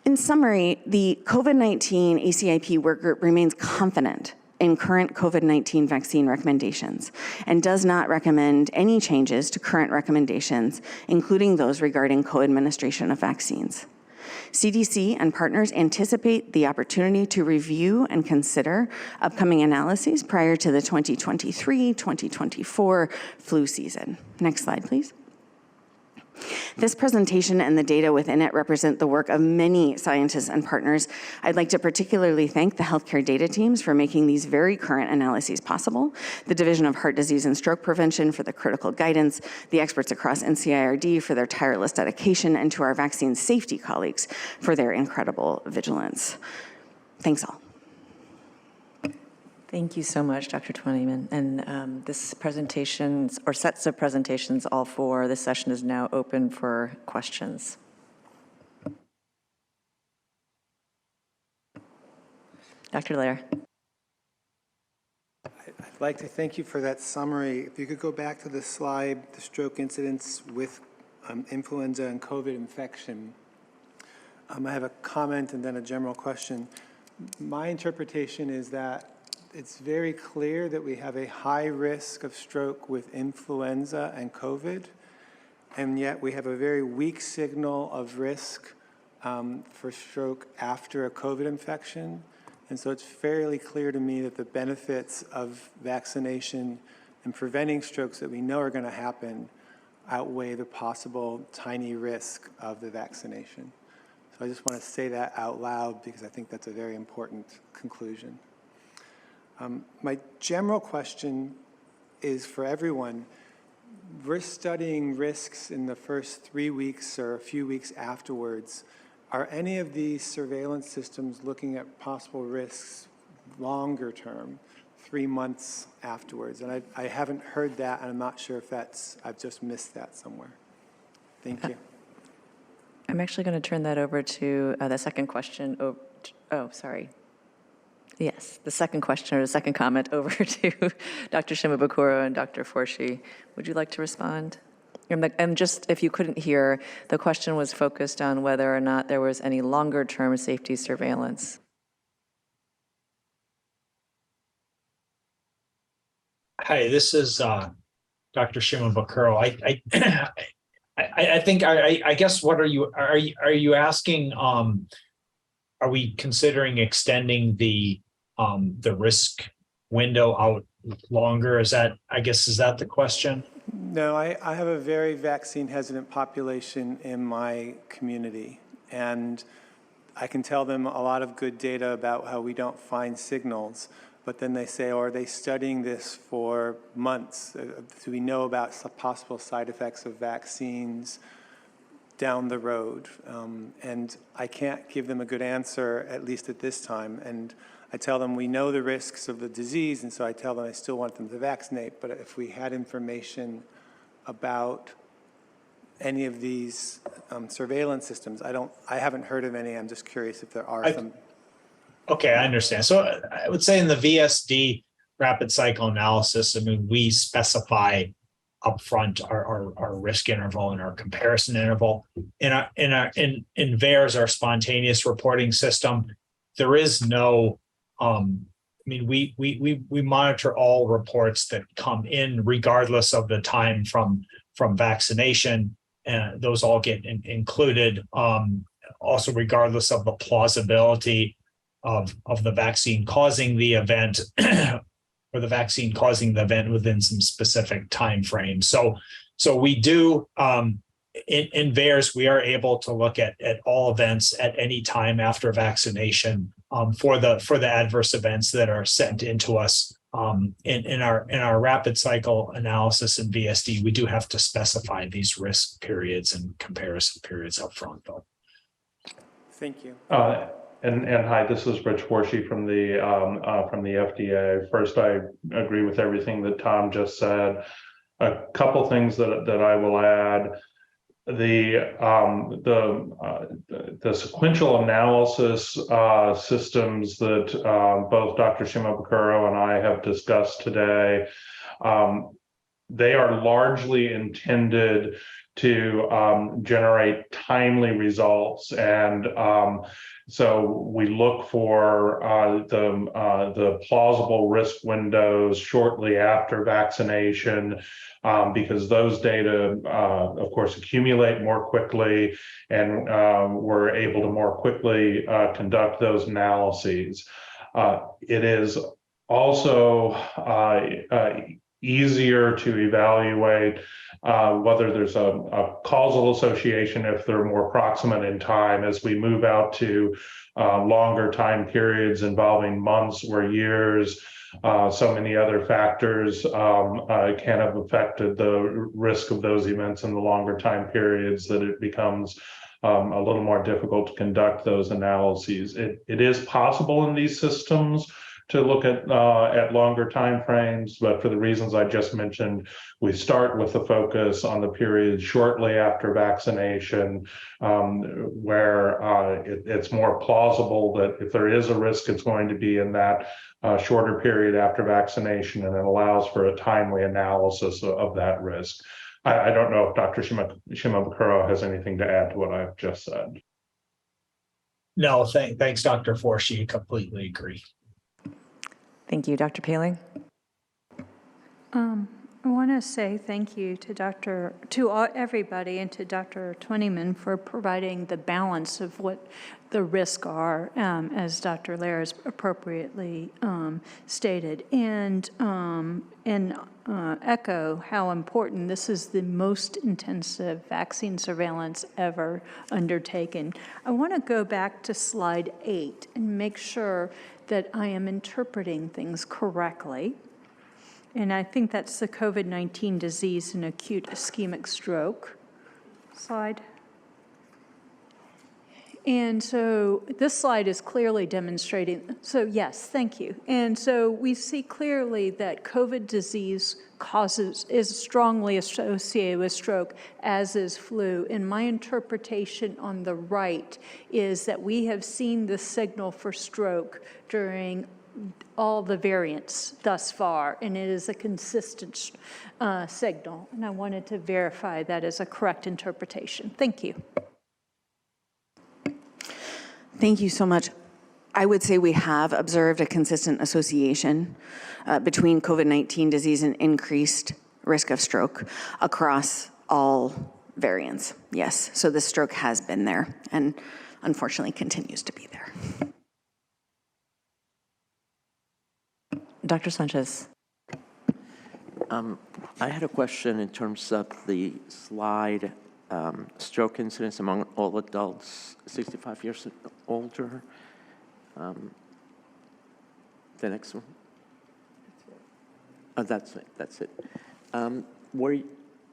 In summary, the COVID-19 ACIP workgroup remains confident in current COVID-19 vaccine recommendations and does not recommend any changes to current recommendations, including those regarding co-administration of vaccines. CDC and partners anticipate the opportunity to review and consider upcoming analyses prior to the 2023-2024 flu season. Next slide, please. This presentation and the data within it represent the work of many scientists and partners. I'd like to particularly thank the healthcare data teams for making these very current analyses possible, the Division of Heart Disease and Stroke Prevention for the critical guidance, the experts across NCIRD for their tireless dedication, and to our vaccine safety colleagues for their incredible vigilance. Thanks all. Thank you so much, Dr. Twentyman. And this presentation, or sets of presentations, all four, this session is now open for questions. Dr. Lair. I'd like to thank you for that summary. If you could go back to the slide, the stroke incidence with influenza and COVID infection. I have a comment and then a general question. My interpretation is that it's very clear that we have a high risk of stroke with influenza and COVID, and yet we have a very weak signal of risk for stroke after a COVID infection. And so it's fairly clear to me that the benefits of vaccination and preventing strokes that we know are going to happen outweigh the possible tiny risk of the vaccination. So I just want to say that out loud because I think that's a very important conclusion. My general question is for everyone. We're studying risks in the first 3 weeks or a few weeks afterwards. Are any of these surveillance systems looking at possible risks longer term, 3 months afterwards? And I haven't heard that, and I'm not sure if I've just missed that somewhere. Thank you. I'm actually going to turn that over to the second question. Oh, sorry. Yes, the second question or the second comment over to Dr. Shimabukuro and Dr. Forshee. Would you like to respond? And just if you couldn't hear, the question was focused on whether or not there was any longer-term safety surveillance. Hi, this is Dr. Shimabukuro. I think I guess what are you asking? Are we considering extending the risk window out longer? Is that the question? No, I have a very vaccine hesitant population in my community, and I can tell them a lot of good data about how we don't find signals, but then they say, oh, are they studying this for months? Do we know about possible side effects of vaccines down the road? And I can't give them a good answer, at least at this time. And I tell them we know the risks of the disease, and so I tell them I still want them to vaccinate, but if we had information about any of these surveillance systems, I haven't heard of any. I'm just curious if there are some. Okay, I understand. So I would say in the VSD rapid cycle analysis, I mean, we specify upfront our risk interval and our comparison interval. In VAERS, our spontaneous reporting system, there is no, we monitor all reports that come in regardless of the time from vaccination, and those all get included. Also, regardless of the plausibility of the vaccine causing the event or the vaccine causing the event within some specific time frame. So we do, in VAERS, we are able to look at all events at any time after vaccination for the adverse events that are sent into us. In our rapid cycle analysis in VSD, we do have to specify these risk periods and comparison periods up front, though. Thank you. And hi, this is Rich Forshee from the FDA. First, I agree with everything that Tom just said. A couple things that I will add. The sequential analysis systems that both Dr. Shimabukuro and I have discussed today, they are largely intended to generate timely results, and so we look for the plausible risk windows shortly after vaccination, because those data, of course, accumulate more quickly, and we're able to more quickly conduct those analyses. It is also easier to evaluate whether there's a causal association if they're more proximate in time as we move out to longer time periods involving months or years. So many other factors can have affected the risk of those events in the longer time periods that it becomes a little more difficult to conduct those analyses. It is possible in these systems to look at longer time frames, but for the reasons I just mentioned, we start with the focus on the period shortly after vaccination, where it's more plausible that if there is a risk, it's going to be in that shorter period after vaccination, and it allows for a timely analysis of that risk. I don't know if Dr. Shimabukuro has anything to add to what I've just said. No, thanks, Dr. Forshee. Completely agree. Thank you. Dr. Paling? I want to say thank you to everybody and to Dr. Twentyman for providing the balance of what the risks are, as Dr. Lehrer appropriately stated, and echo how important this is. The most intensive vaccine surveillance ever undertaken. I want to go back to slide 8 and make sure that I am interpreting things correctly. And I think that's the COVID-19 disease and acute ischemic stroke slide. And so this slide is clearly demonstrating, so yes, thank you. And so we see clearly that COVID disease is strongly associated with stroke, as is flu. And my interpretation on the right is that we have seen the signal for stroke during all the variants thus far, and it is a consistent signal. And I wanted to verify that as a correct interpretation. Thank you. Thank you so much. I would say we have observed a consistent association between COVID-19 disease and increased risk of stroke across all variants. Yes, so the stroke has been there and unfortunately continues to be there. Dr. Sanchez. I had a question in terms of the slide, stroke incidence among all adults 65 years and older. The next one. Oh, that's it.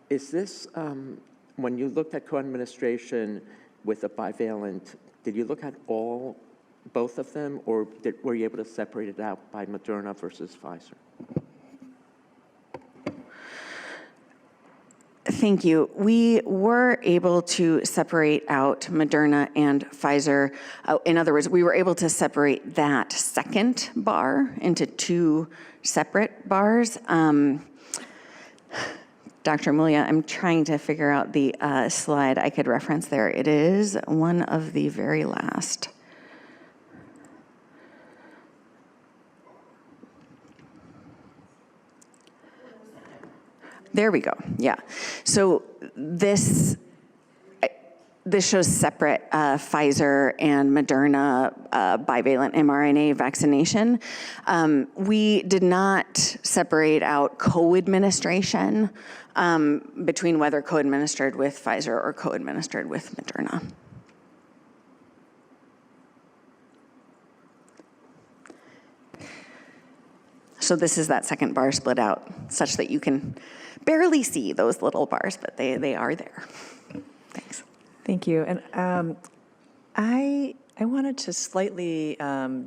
Is this, when you looked at co-administration with a bivalent, did you look at both of them, or were you able to separate it out by Moderna versus Pfizer? Thank you. We were able to separate out Moderna and Pfizer. In other words, we were able to separate that second bar into two separate bars. Dr. Mulia, I'm trying to figure out the slide I could reference there. It is one of the very last. There we go. Yeah. So this shows separate Pfizer and Moderna bivalent mRNA vaccination. We did not separate out co-administration between whether co-administered with Pfizer or co-administered with Moderna. So this is that second bar split out such that you can barely see those little bars, but they are there. Thanks. Thank you. And I wanted to slightly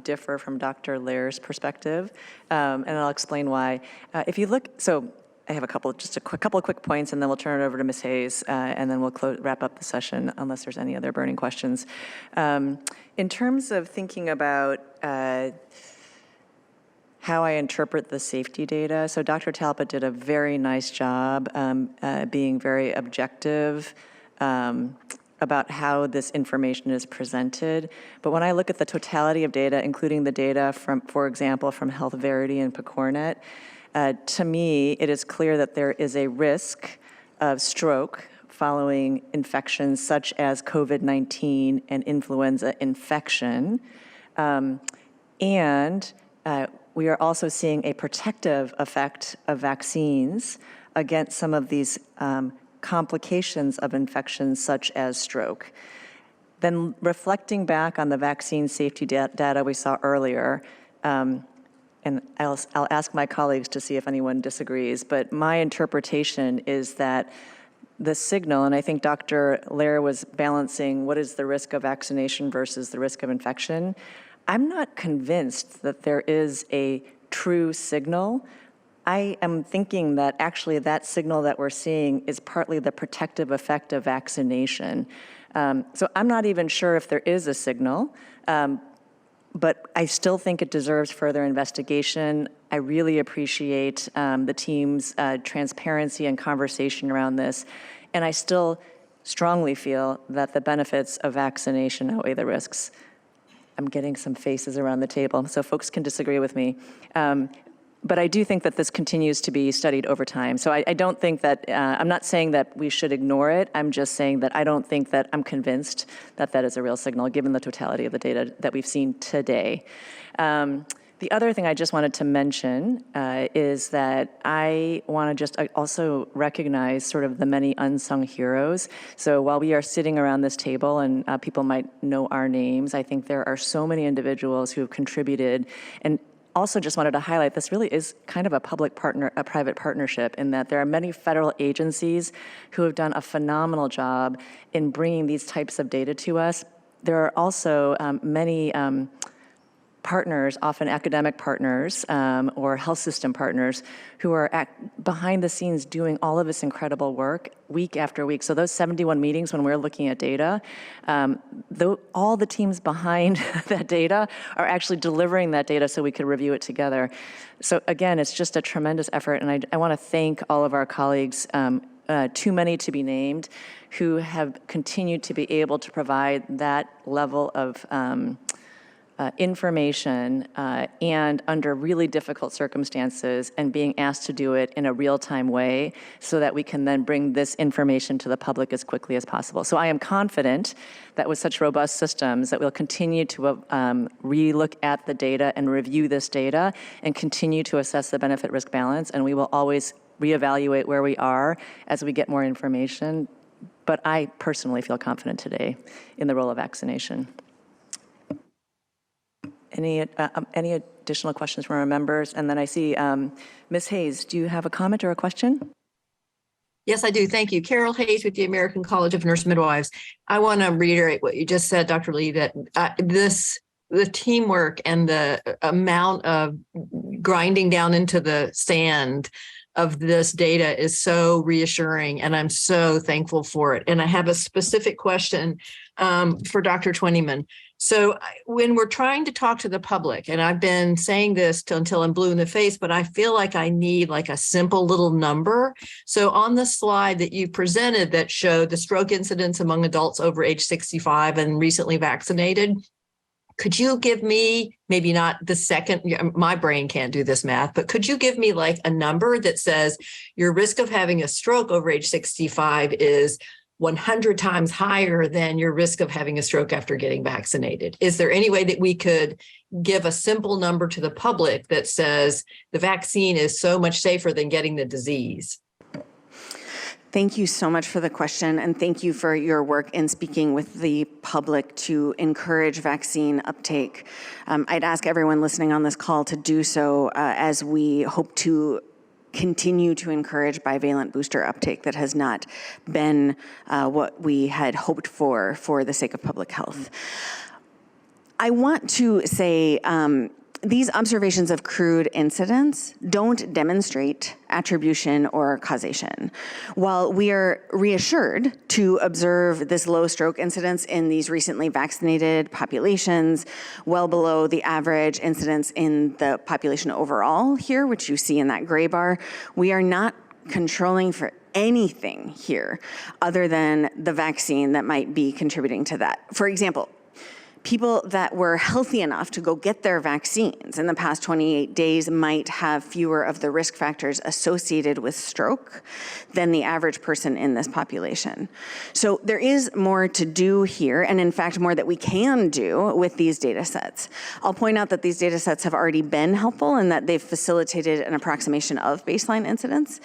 differ from Dr. Lehrer's perspective, and I'll explain why. If you look, so I have a couple of quick points, and then we'll turn it over to Ms. Hayes, and then we'll wrap up the session unless there's any other burning questions. In terms of thinking about how I interpret the safety data. So Dr. Talbot did a very nice job being very objective about how this information is presented. But when I look at the totality of data, including the data from, for example, from Health Verity and PCORNet, to me, it is clear that there is a risk of stroke following infections such as COVID-19 and influenza infection. we are also seeing a protective effect of vaccines against some of these complications of infections such as stroke. Then reflecting back on the vaccine safety data we saw earlier, and I'll ask my colleagues to see if anyone disagrees, but my interpretation is that the signal, and I think Dr. Lair was balancing what is the risk of vaccination versus the risk of infection. I'm not convinced that there is a true signal. I am thinking that actually that signal that we're seeing is partly the protective effect of vaccination. So I'm not even sure if there is a signal, but I still think it deserves further investigation. I really appreciate the team's transparency and conversation around this, and I still strongly feel that the benefits of vaccination outweigh the risks. I'm getting some faces around the table, so folks can disagree with me. But I do think that this continues to be studied over time. So I don't think that, I'm not saying that we should ignore it. I'm just saying that I don't think that I'm convinced that that is a real signal, given the totality of the data that we've seen today. The other thing I just wanted to mention is that I want to just also recognize sort of the many unsung heroes. So while we are sitting around this table and people might know our names, I think there are so many individuals who have contributed. And also just wanted to highlight, this really is kind of a private partnership in that there are many federal agencies who have done a phenomenal job in bringing these types of data to us. There are also many partners, often academic partners or health system partners, who are behind the scenes doing all of this incredible work week after week. So those 71 meetings when we're looking at data, all the teams behind that data are actually delivering that data so we could review it together. So again, it's just a tremendous effort, and I want to thank all of our colleagues, too many to be named, who have continued to be able to provide that level of information and under really difficult circumstances, and being asked to do it in a real-time way so that we can then bring this information to the public as quickly as possible. So I am confident that with such robust systems that we'll continue to re-look at the data and review this data and continue to assess the benefit-risk balance, and we will always reevaluate where we are as we get more information. But I personally feel confident today in the role of vaccination. Any additional questions from our members? And then I see Ms. Hayes, do you have a comment or a question? Yes, I do. Thank you. Carol Hayes with the American College of Nurse Midwives. I want to reiterate what you just said, Dr. Lee, that the teamwork and the amount of grinding down into the sand of this data is so reassuring, and I'm so thankful for it. And I have a specific question for Dr. Twentyman. So when we're trying to talk to the public, and I've been saying this until I'm blue in the face, but I feel like I need like a simple little number. So on the slide that you presented that showed the stroke incidence among adults over age 65 and recently vaccinated, could you give me, maybe not the second, my brain can't do this math, but could you give me like a number that says your risk of having a stroke over age 65 is 100 times higher than your risk of having a stroke after getting vaccinated? Is there any way that we could give a simple number to the public that says the vaccine is so much safer than getting the disease? Thank you so much for the question, and thank you for your work in speaking with the public to encourage vaccine uptake. I'd ask everyone listening on this call to do so as we hope to continue to encourage bivalent booster uptake that has not been what we had hoped for the sake of public health. I want to say these observations of crude incidence don't demonstrate attribution or causation. While we are reassured to observe this low stroke incidence in these recently vaccinated populations, well below the average incidence in the population overall here, which you see in that gray bar, we are not controlling for anything here other than the vaccine that might be contributing to that. For example, People that were healthy enough to go get their vaccines in the past 28 days might have fewer of the risk factors associated with stroke than the average person in this population. So there is more to do here, and in fact, more that we can do with these data sets. I'll point out that these data sets have already been helpful in that they've facilitated an approximation of baseline incidence.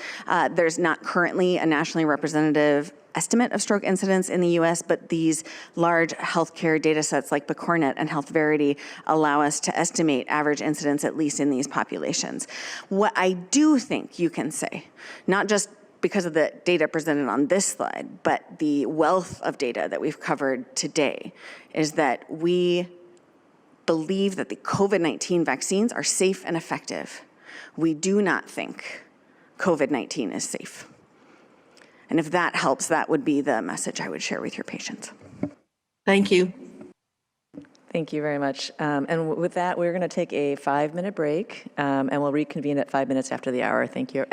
There's not currently a nationally representative estimate of stroke incidence in the US, but these large healthcare data sets like BCORNet and HealthVerity allow us to estimate average incidence, at least in these populations. What I do think you can say, not just because of the data presented on this slide, but the wealth of data that we've covered today, is that we believe that the COVID-19 vaccines are safe and effective. We do not think COVID-19 is safe. And if that helps, that would be the message I would share with your patients. Thank you. Thank you very much. And with that, we're going to take a 5-minute break, and we'll reconvene at 5 minutes after the hour. Thank you.